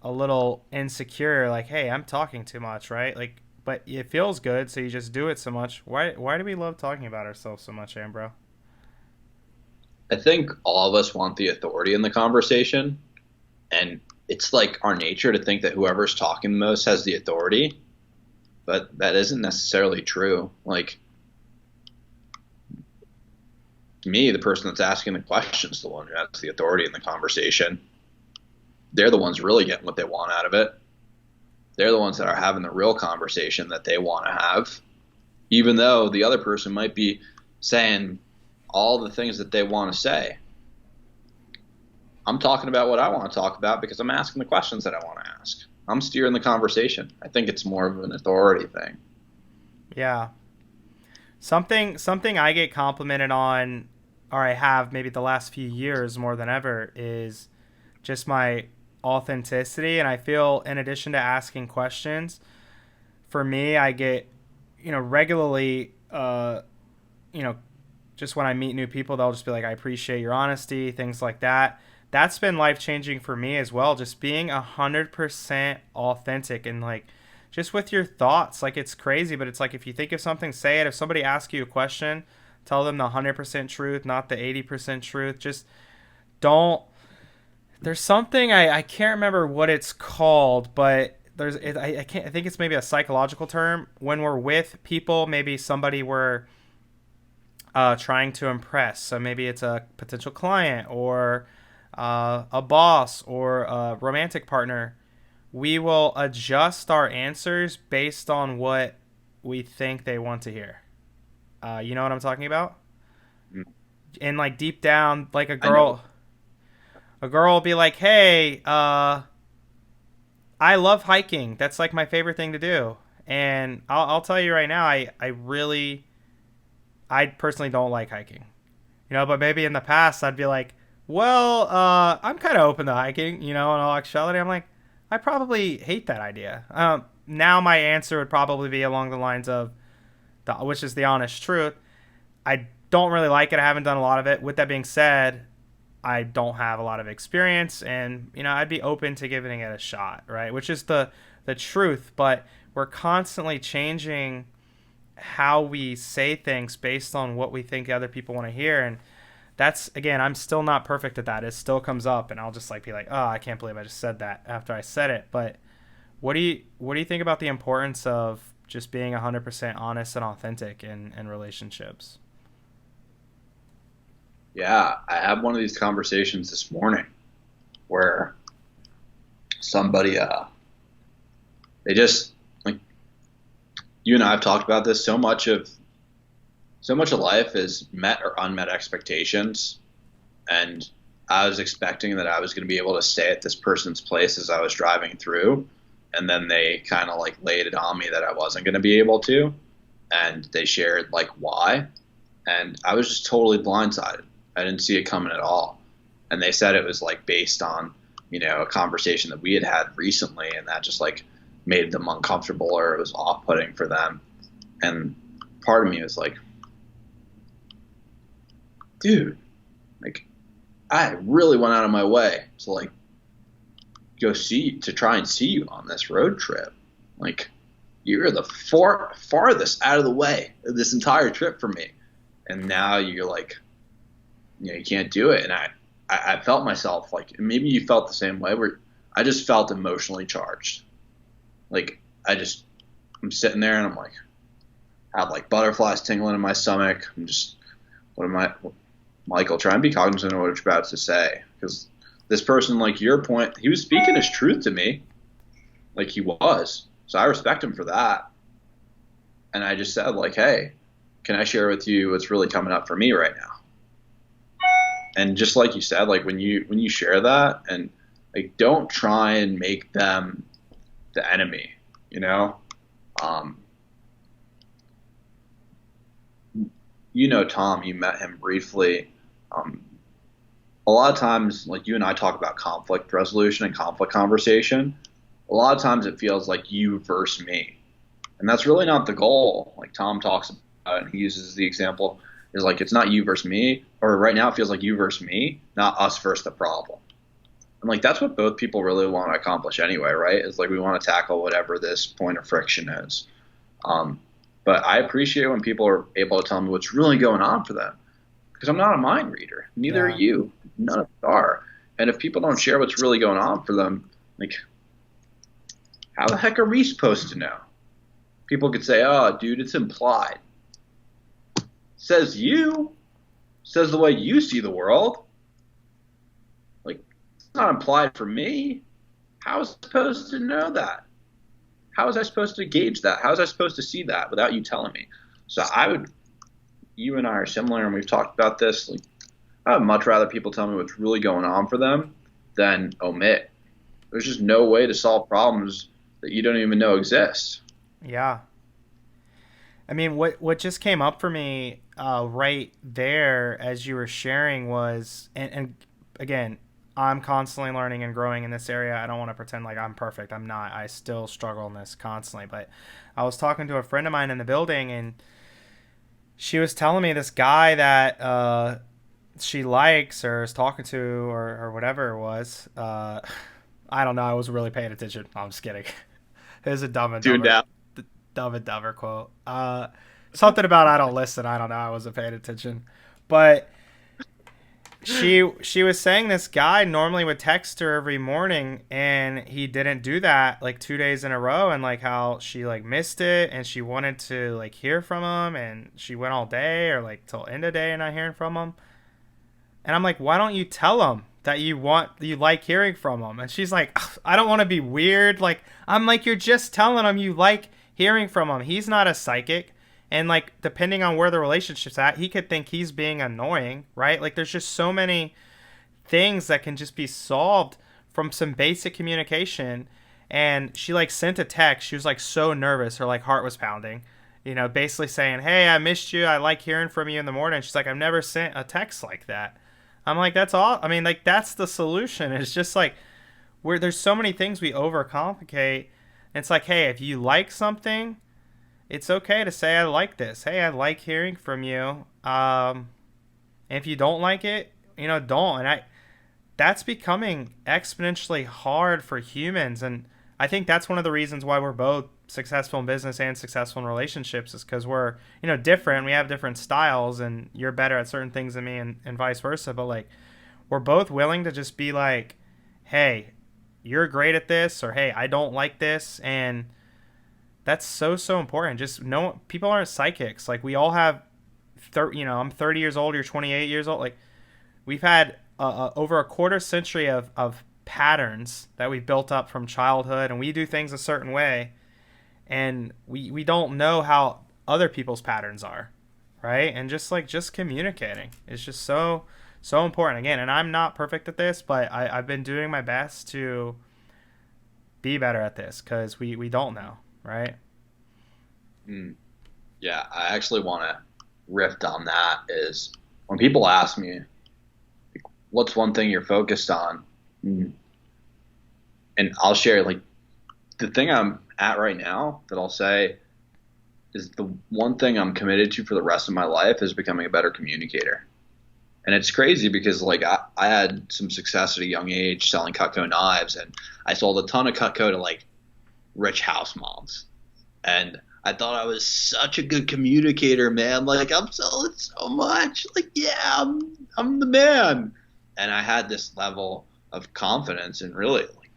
a little insecure, like, hey, I'm talking too much, right? Like, but it feels good, so you just do it so much. Why do we love talking about ourselves so much, Ambro? I think all of us want the authority in the conversation, and it's like our nature to think that whoever's talking the most has the authority, but that isn't necessarily true. Like, me, the person that's asking the question is the one who has the authority in the conversation. They're the ones really getting what they want out of it. They're the ones that are having the real conversation that they want to have, even though the other person might be saying all the things that they want to say. I'm talking about what I want to talk about because I'm asking the questions that I want to ask. I'm steering the conversation. I think it's more of an authority thing. Yeah. Something I get complimented on, or I have maybe the last few years more than ever, is just my authenticity. And I feel, in addition to asking questions, for me, I get, regularly, just when I meet new people, they'll just be like, I appreciate your honesty, things like that. That's been life-changing for me as well, just being 100% authentic and, like, just with your thoughts. Like, it's crazy, but it's like, if you think of something, say it. If somebody asks you a question, tell them the 100% truth, not the 80% truth. Just don't. There's something, I can't remember what it's called, but I think it's maybe a psychological term. When we're with people, maybe somebody we're trying to impress. So maybe it's a potential client or a boss or a romantic partner. We will adjust our answers based on what we think they want to hear. You know what I'm talking about? And like deep down, like a girl will be like, hey, I love hiking. That's like my favorite thing to do. And I'll tell you right now, I personally don't like hiking. But maybe in the past I'd be like, well, I'm kind of open to hiking, in all actuality. I'm like, I probably hate that idea. Now my answer would probably be along the lines of, which is the honest truth. I don't really like it. I haven't done a lot of it. With that being said, I don't have a lot of experience, and I'd be open to giving it a shot, right? Which is the truth. But we're constantly changing how we say things based on what we think other people want to hear, and that's, again, I'm still not perfect at that. It still comes up, and I'll just like be like, oh, I can't believe I just said that after I said it. But what do you think about the importance of just being 100% honest and authentic in relationships? Yeah, I had one of these conversations this morning where somebody, they just, like, you and I have talked about this. So much of life is met or unmet expectations, and I was expecting that I was going to be able to stay at this person's place as I was driving through, and then they kind of like laid it on me that I wasn't going to be able to, and they shared like why, and I was just totally blindsided. I didn't see it coming at all, and they said it was like based on a conversation that we had recently, and that just like made them uncomfortable, or it was off-putting for them. And part of me was like, dude, like, I really went out of my way to like to try and see you on this road trip. Like, you're the farthest out of the way of this entire trip for me, and now you're like you can't do it. And I felt myself like, maybe you felt the same way, where I just felt emotionally charged. Like I'm sitting there and I'm like, I have like butterflies tingling in my stomach. I'm just, Michael, try and be cognizant of what you're about to say. Because this person, like your point, he was speaking his truth to me. Like he was. So I respect him for that. And I just said like, hey, can I share with you what's really coming up for me right now? And just like you said, like when you share that, and like, don't try and make them the enemy, you know? Tom, you met him briefly. A lot of times, like you and I talk about conflict resolution and conflict conversation. A lot of times it feels like you versus me. And that's really not the goal. Like Tom talks about it, and he uses the example, is like, it's not you versus me, or right now it feels like you versus me, not us versus the problem. And like, that's what both people really want to accomplish anyway, right? Is like, we want to tackle whatever this point of friction is. But I appreciate when people are able to tell me what's really going on for them, because I'm not a mind reader. Neither are you. None of us are. And if people don't share what's really going on for them, like, how the heck are we supposed to know? People could say, oh, dude, it's implied. Says you. Says the way you see the world. Like, it's not implied for me. How was I supposed to know that? How was I supposed to gauge that? How was I supposed to see that without you telling me? So you and I are similar, and we've talked about this. Like, I would much rather people tell me what's really going on for them than omit. There's just no way to solve problems that you don't even know exist. Yeah. I mean, what just came up for me right there as you were sharing was, and again, I'm constantly learning and growing in this area. I don't want to pretend like I'm perfect. I'm not. I still struggle in this constantly. But I was talking to a friend of mine in the building, and she was telling me this guy that she likes or is talking to or whatever it was. I don't know. I was really paying attention. No, I'm just kidding. It was a dumb and dumber quote. Something about I don't listen. I don't know. I wasn't paying attention. But she was saying this guy normally would text her every morning, and he didn't do that like 2 days in a row, and like how she like missed it, and she wanted to like hear from him, and she went all day or like till end of day and not hearing from him. And I'm like, why don't you tell him that you like hearing from him? And she's like, I don't want to be weird. Like, I'm like, you're just telling him you like hearing from him. He's not a psychic. And like, depending on where the relationship's at, he could think he's being annoying, right? Like, there's just so many things that can just be solved from some basic communication. And she like sent a text. She was like so nervous. Her like heart was pounding, basically saying, hey, I missed you. I like hearing from you in the morning. She's like, I've never sent a text like that. I'm like, that's all. I mean, like, that's the solution. It's just like, there's so many things we overcomplicate. It's like, hey, if you like something, it's okay to say I like this. Hey, I like hearing from you. If you don't like it, don't. And that's becoming exponentially hard for humans. And I think that's one of the reasons why we're both successful in business and successful in relationships, is because we're, different. We have different styles, and you're better at certain things than me, and vice versa. But like, we're both willing to just be like, hey, you're great at this, or hey, I don't like this. And that's so important. Just know people aren't psychics. Like, we all have, I'm 30 years old, you're 28 years old. Like, we've had over a quarter century of patterns that we built up from childhood, and we do things a certain way, and we don't know how other people's patterns are, right? And just communicating is just so important. Again, and I'm not perfect at this, but I've been doing my best to be better at this, because we don't know, right? Yeah, I actually want to riff on that. Is when people ask me, what's one thing you're focused on? And I'll share, like, the thing I'm at right now that I'll say is the one thing I'm committed to for the rest of my life is becoming a better communicator. And it's crazy because, like, I had some success at a young age selling Cutco knives, and I sold a ton of Cutco to like rich house moms. And I thought I was such a good communicator, man. Like, I'm selling so much. Like, yeah, I'm the man. And I had this level of confidence and really like,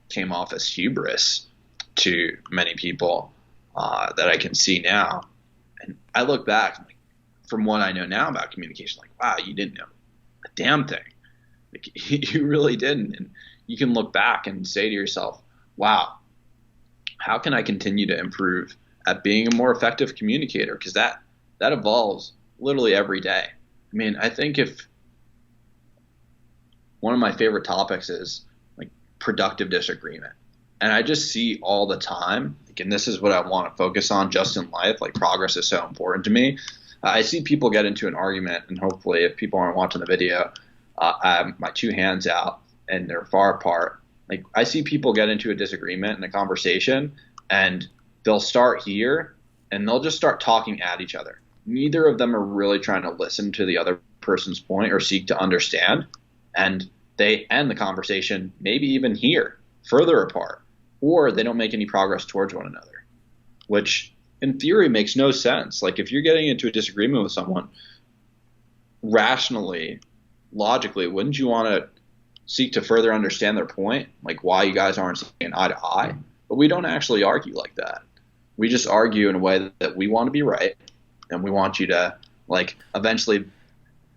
came off as hubris to many people that I can see now. And I look back like, from what I know now about communication, like, wow, you didn't know a damn thing. Like, you really didn't. And you can look back and say to yourself, wow, how can I continue to improve at being a more effective communicator? Because that evolves literally every day. I mean, I think if one of my favorite topics is like productive disagreement. And I just see all the time, like, and this is what I want to focus on just in life, like progress is so important to me. I see people get into an argument, and hopefully if people aren't watching the video, I have my two hands out and they're far apart. Like I see people get into a disagreement in a conversation and they'll start here and they'll just start talking at each other. Neither of them are really trying to listen to the other person's point or seek to understand. And they end the conversation maybe even here, further apart, or they don't make any progress towards one another, which in theory makes no sense. Like if you're getting into a disagreement with someone, rationally, logically, wouldn't you want to seek to further understand their point, like why you guys aren't seeing eye to eye? But we don't actually argue like that. We just argue in a way that we want to be right, and we want you to like eventually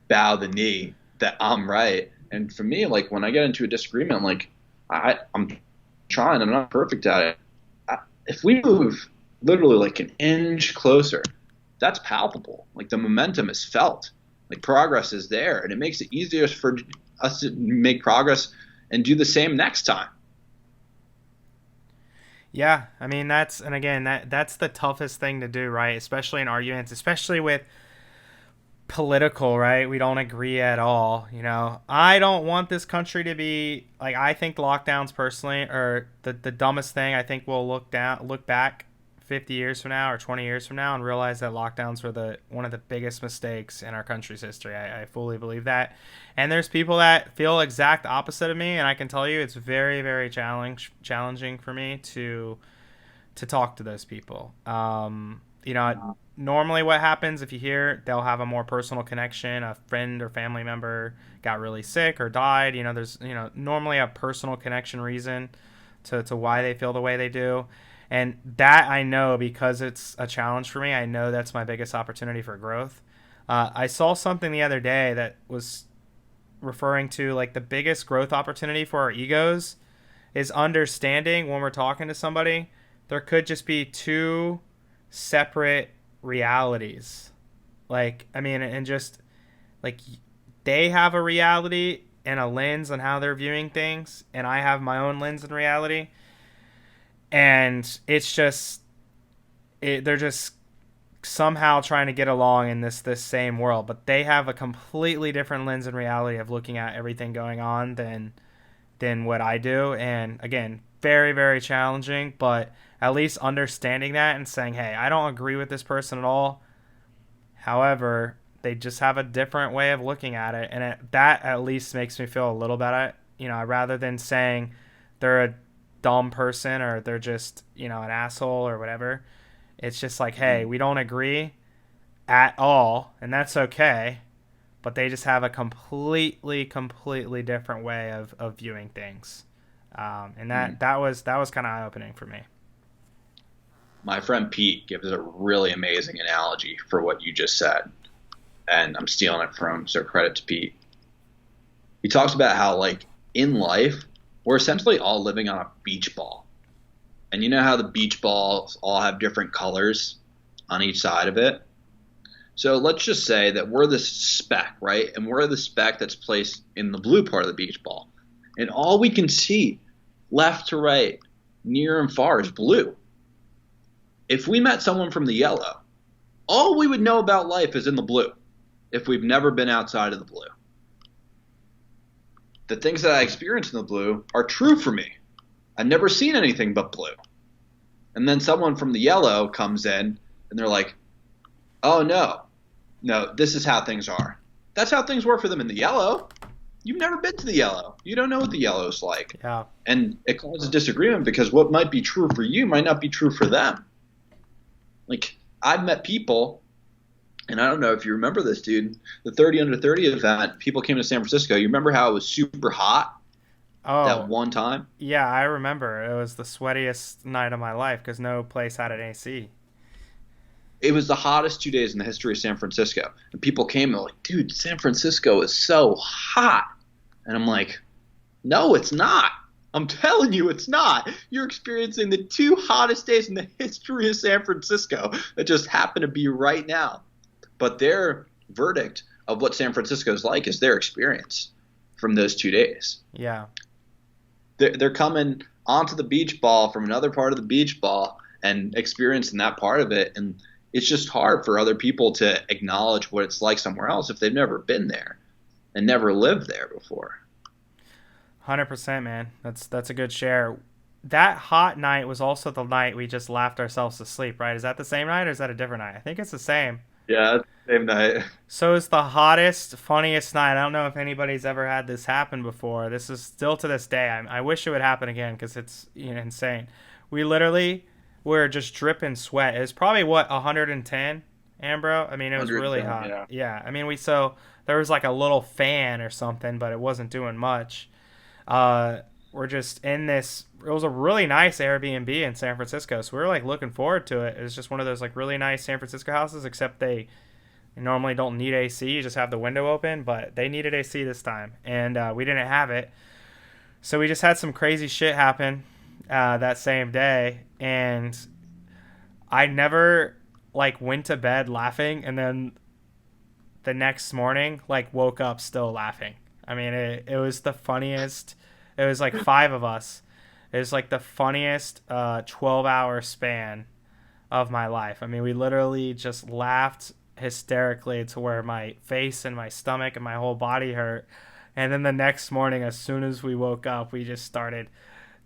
bow the knee that I'm right. And for me, like when I get into a disagreement, like I'm trying, I'm not perfect at it. If we move literally like an inch closer, that's palpable. Like the momentum is felt. Like progress is there, and it makes it easier for us to make progress and do the same next time. Yeah, I mean that's the toughest thing to do, right? Especially in arguments, especially with political, right? We don't agree at all. You know, I don't want this country to be like, I think lockdowns personally are the dumbest thing. I think we'll look back 50 years from now or 20 years from now and realize that lockdowns were one of the biggest mistakes in our country's history. I fully believe that. And there's people that feel exact opposite of me, and I can tell you it's very, very challenging for me to talk to those people. You know, normally what happens if you hear they'll have a more personal connection, a friend or family member got really sick or died, you know, there's, you know, normally a personal connection reason to why they feel the way they do. And that I know, because it's a challenge for me, I know that's my biggest opportunity for growth. I saw something the other day that was referring to like the biggest growth opportunity for our egos is understanding when we're talking to somebody, there could just be two separate realities. Like, I mean, and just like they have a reality and a lens on how they're viewing things, and I have my own lens and reality. And it's just, they're just somehow trying to get along in this same world, but they have a completely different lens and reality of looking at everything going on than what I do. And again, very, very challenging, but at least understanding that and saying, hey, I don't agree with this person at all. However, they just have a different way of looking at it. And that at least makes me feel a little better, you know, rather than saying they're a dumb person or they're just, you know, an asshole or whatever. It's just like, hey, we don't agree at all, and that's okay, but they just have a completely different way of viewing things. And that was kind of eye-opening for me. My friend Pete gives a really amazing analogy for what you just said, and I'm stealing it from him, so credit to Pete. He talks about how, like, in life, we're essentially all living on a beach ball. And you know how the beach balls all have different colors on each side of it? So let's just say that we're the speck, right? And we're the speck that's placed in the blue part of the beach ball. And all we can see left to right, near and far, is blue. If we met someone from the yellow, all we would know about life is in the blue if we've never been outside of the blue. The things that I experience in the blue are true for me. I've never seen anything but blue. And then someone from the yellow comes in and they're like, oh no, this is how things are. That's how things were for them in the yellow. You've never been to the yellow. You don't know what the yellow is like. Yeah. And it causes disagreement because what might be true for you might not be true for them. Like, I've met people And I don't know if you remember this, dude. The 30 under 30 event, people came to San Francisco. You remember how it was super hot that Oh, one time? yeah, I remember. It was the sweatiest night of my life because no place had an AC. It was the hottest 2 days in the history of San Francisco. And people came and were like, dude, San Francisco is so hot. And I'm like, no, it's not. I'm telling you, it's not. You're experiencing the two hottest days in the history of San Francisco that just happen to be right now. But their verdict of what San Francisco is like is their experience from those 2 days. Yeah. They're coming onto the beach ball from another part of the beach ball and experiencing that part of it. And it's just hard for other people to acknowledge what it's like somewhere else if they've never been there and never lived there before. 100%, man. That's a good share. That hot night was also the night we just laughed ourselves to sleep, right? Is that the same night or is that a different night? I think it's the same. Yeah, same night. So it's the hottest, funniest night. I don't know if anybody's ever had this happen before. This is still to this day. I wish it would happen again because it's insane. We literally were just dripping sweat. It was probably what 110, Ambro. I mean, it was really 110, hot. yeah. Yeah. I mean, there was like a little fan or something, but it wasn't doing much. We're just in this. It was a really nice Airbnb in San Francisco, so we were like looking forward to it. It was just one of those like really nice San Francisco houses, except they normally don't need AC. You just have the window open, but they needed AC this time, and we didn't have it. So we just had some crazy shit happen that same day, and I never like went to bed laughing, and then the next morning like woke up still laughing. I mean, it was the funniest. It was like five of us. It was like the funniest 12-hour span of my life. I mean, we literally just laughed hysterically to where my face and my stomach and my whole body hurt. And then the next morning, as soon as we woke up, we just started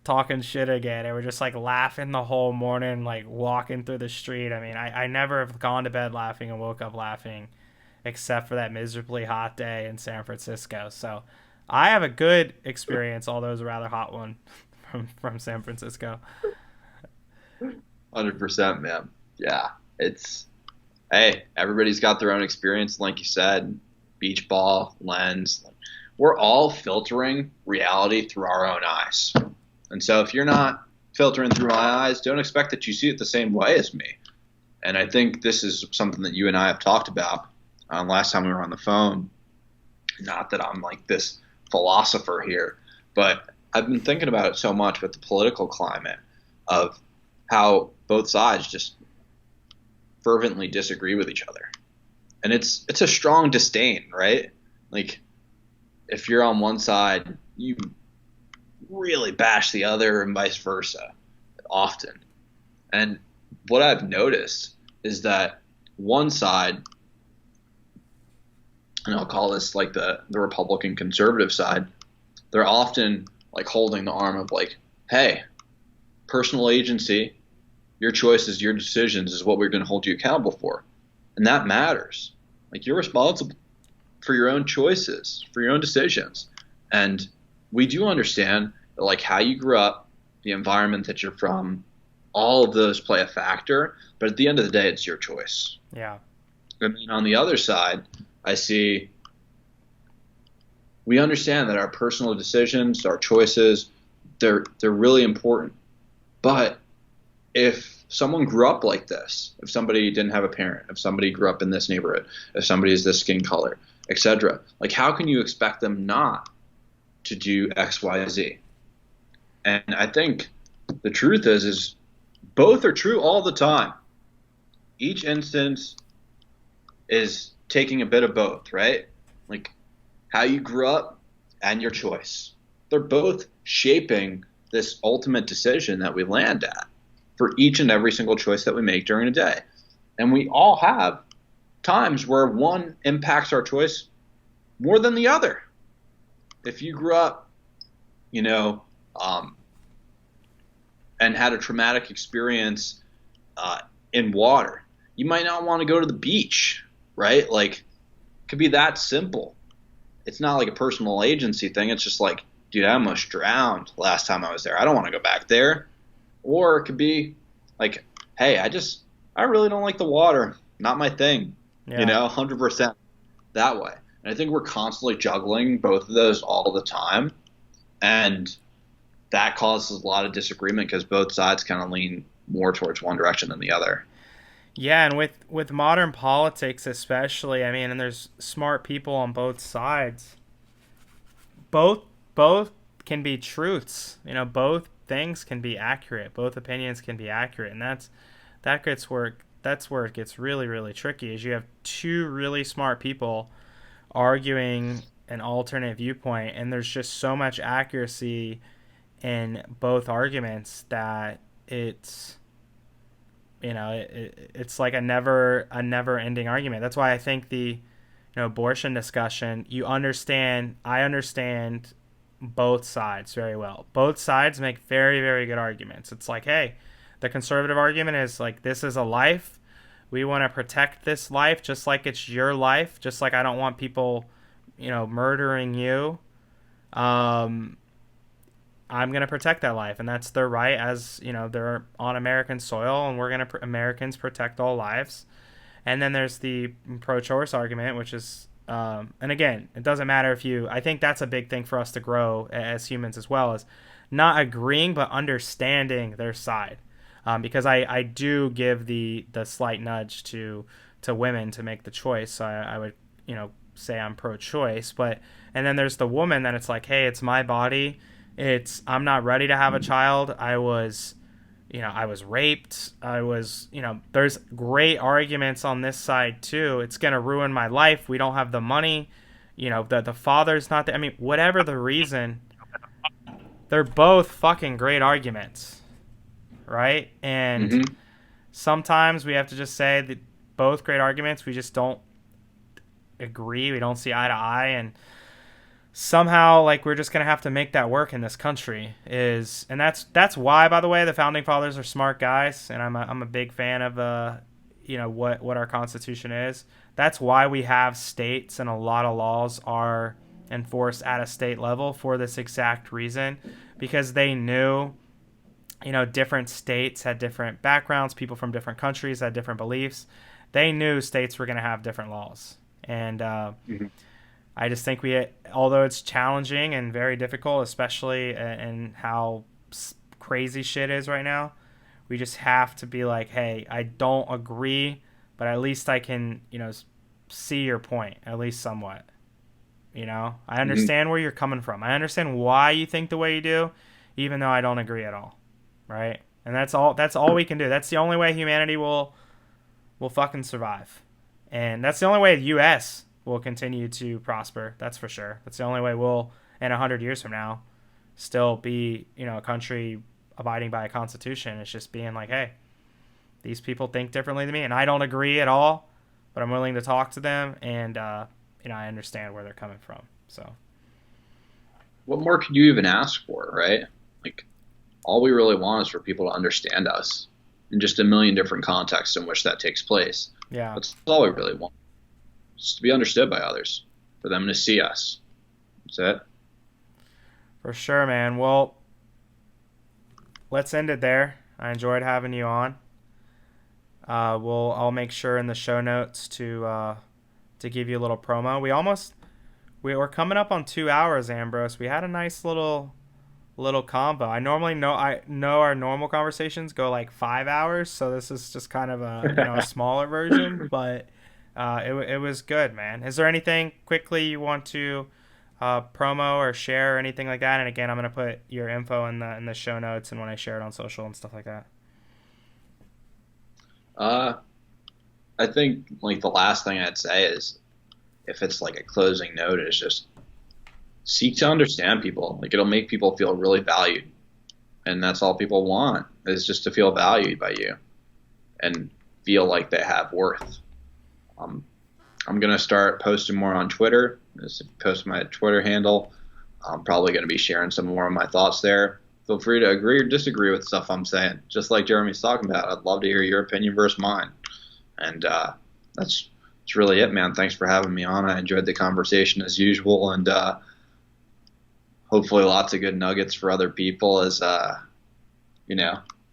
talking shit again. And we're just like laughing the whole morning, like walking through the street. I mean, I never have gone to bed laughing and woke up laughing except for that miserably hot day in San Francisco. So I have a good experience, although it was a rather hot one from San Francisco. 100%, man. Yeah, hey, everybody's got their own experience. Like you said, beach ball, lens. We're all filtering reality through our own eyes. And so if you're not filtering through my eyes, don't expect that you see it the same way as me. And I think this is something that you and I have talked about last time we were on the phone. Not that I'm like this philosopher here, but I've been thinking about it so much with the political climate of how both sides just fervently disagree with each other. And it's a strong disdain, right? Like if you're on one side, you really bash the other and vice versa often. And what I've noticed is that one side, and I'll call this like the Republican conservative side, they're often like holding the arm of like, hey, personal agency, your choices, your decisions is what we're going to hold you accountable for. And that matters. Like you're responsible for your own choices, for your own decisions. And we do understand that like how you grew up, the environment that you're from, all of those play a factor. But at the end of the day, it's your choice. Yeah. And then on the other side, I see we understand that our personal decisions, our choices, they're really important. But if someone grew up like this, if somebody didn't have a parent, if somebody grew up in this neighborhood, if somebody is this skin color, etc., like how can you expect them not to do X, Y, Z? And I think the truth is both are true all the time. Each instance is taking a bit of both, right? Like how you grew up and your choice. They're both shaping this ultimate decision that we land at for each and every single choice that we make during a day. And we all have times where one impacts our choice more than the other. If you grew up, and had a traumatic experience in water, you might not want to go to the beach, right? Like, it could be that simple. It's not like a personal agency thing. It's just like, dude, I almost drowned last time I was there. I don't want to go back there. Or it could be like, hey, I really don't like the water. Not my thing. Yeah. 100% that way. And I think we're constantly juggling both of those all the time. And that causes a lot of disagreement because both sides kind of lean more towards one direction than the other. Yeah, and with modern politics especially, I mean, and there's smart people on both sides. Both both can be truths. Both things can be accurate. Both opinions can be accurate, and that's where it gets really really tricky. Is you have two really smart people arguing an alternate viewpoint, and there's just so much accuracy in both arguments that it's like a never ending argument. That's why I think the abortion discussion, I understand both sides very well. Both sides make very very good arguments. It's like, hey, the conservative argument is like, this is a life, we want to protect this life just like it's your life, just like I don't want people murdering you. um I'm going to protect that life, and that's their right, as they're on American soil, and we're going to Americans protect all lives. And then there's the pro-choice argument, which is and again, it doesn't matter if you, I think that's a big thing for us to grow as humans as well, is not agreeing but understanding their side. Because I do give the slight nudge to women to make the choice. So I would say I'm pro-choice, but and then there's the woman that it's like, hey, it's my body. I'm not ready to have a child. I was raped. There's great arguments on this side too. It's going to ruin my life. We don't have the money. The father's not there. I mean, whatever the reason, they're both fucking great arguments, right? And Mm-hmm. sometimes we have to just say that both great arguments, we just don't agree. We don't see eye to eye, and somehow, like, we're just gonna have to make that work in this country. And that's why, by the way, the founding fathers are smart guys, and I'm a big fan of what our Constitution is. That's why we have states, and a lot of laws are enforced at a state level for this exact reason, because they knew different states had different backgrounds, people from different countries had different beliefs. They knew states were going to have different laws, and Mm-hmm. I just think although it's challenging and very difficult, especially in how crazy shit is right now, we just have to be like, hey, I don't agree, but at least I can, see your point, at least somewhat. I Mm-hmm. understand where you're coming from. I understand why you think the way you do, even though I don't agree at all, right? And that's all we can do. That's the only way humanity will fucking survive, and that's the only way the U.S. will continue to prosper. That's for sure. That's the only way we'll, in 100 years from now, still be, a country abiding by a constitution. It's just being like, hey, these people think differently than me, and I don't agree at all, but I'm willing to talk to them, and I understand where they're coming from. So, What more could you even ask for, right? Like, all we really want is for people to understand us in just a million different contexts in which that takes place. yeah, That's all we really want. Just to be understood by others, for them to see us. That's it. for sure, man. Well, let's end it there. I enjoyed having you on. I'll make sure in the show notes to give you a little promo. We're coming up on 2 hours, Ambrose. We had a nice little combo. I know our normal conversations go like 5 hours, so this is just kind of a smaller version, but it was good, man. Is there anything quickly you want to promo or share or anything like that? And again, I'm gonna put your info in the show notes and when I share it on social and stuff like that. Uh, I think like the last thing I'd say is, if it's like a closing note, is just seek to understand people. Like, it'll make people feel really valued, and that's all people want, is just to feel valued by you and feel like they have worth. Um, I'm gonna start posting more on Twitter. Just post my Twitter handle. I'm probably gonna be sharing some more of my thoughts there. Feel free to agree or disagree with stuff I'm saying. Just like Jeremy's talking about, I'd love to hear your opinion versus mine. And that's really it, man. Thanks for having me on. I enjoyed the conversation as usual, and hopefully lots of good nuggets for other people. As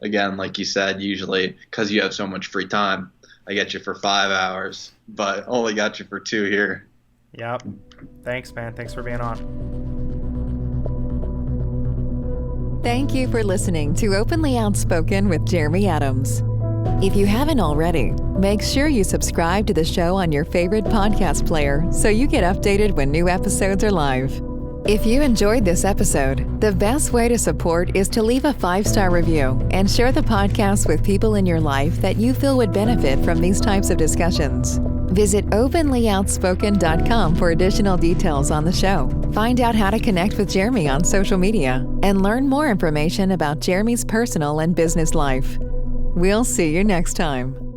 again, like you said, usually because you have so much free time, I get you for 5 hours, but only got you for 2 here. Yep. Thanks, man. Thanks for being on. Thank you for listening to Openly Outspoken with Jeremy Adams. If you haven't already, make sure you subscribe to the show on your favorite podcast player so you get updated when new episodes are live. If you enjoyed this episode, the best way to support is to leave a 5-star review and share the podcast with people in your life that you feel would benefit from these types of discussions. Visit openlyoutspoken.com for additional details on the show. Find out how to connect with Jeremy on social media and learn more information about Jeremy's personal and business life. We'll see you next time.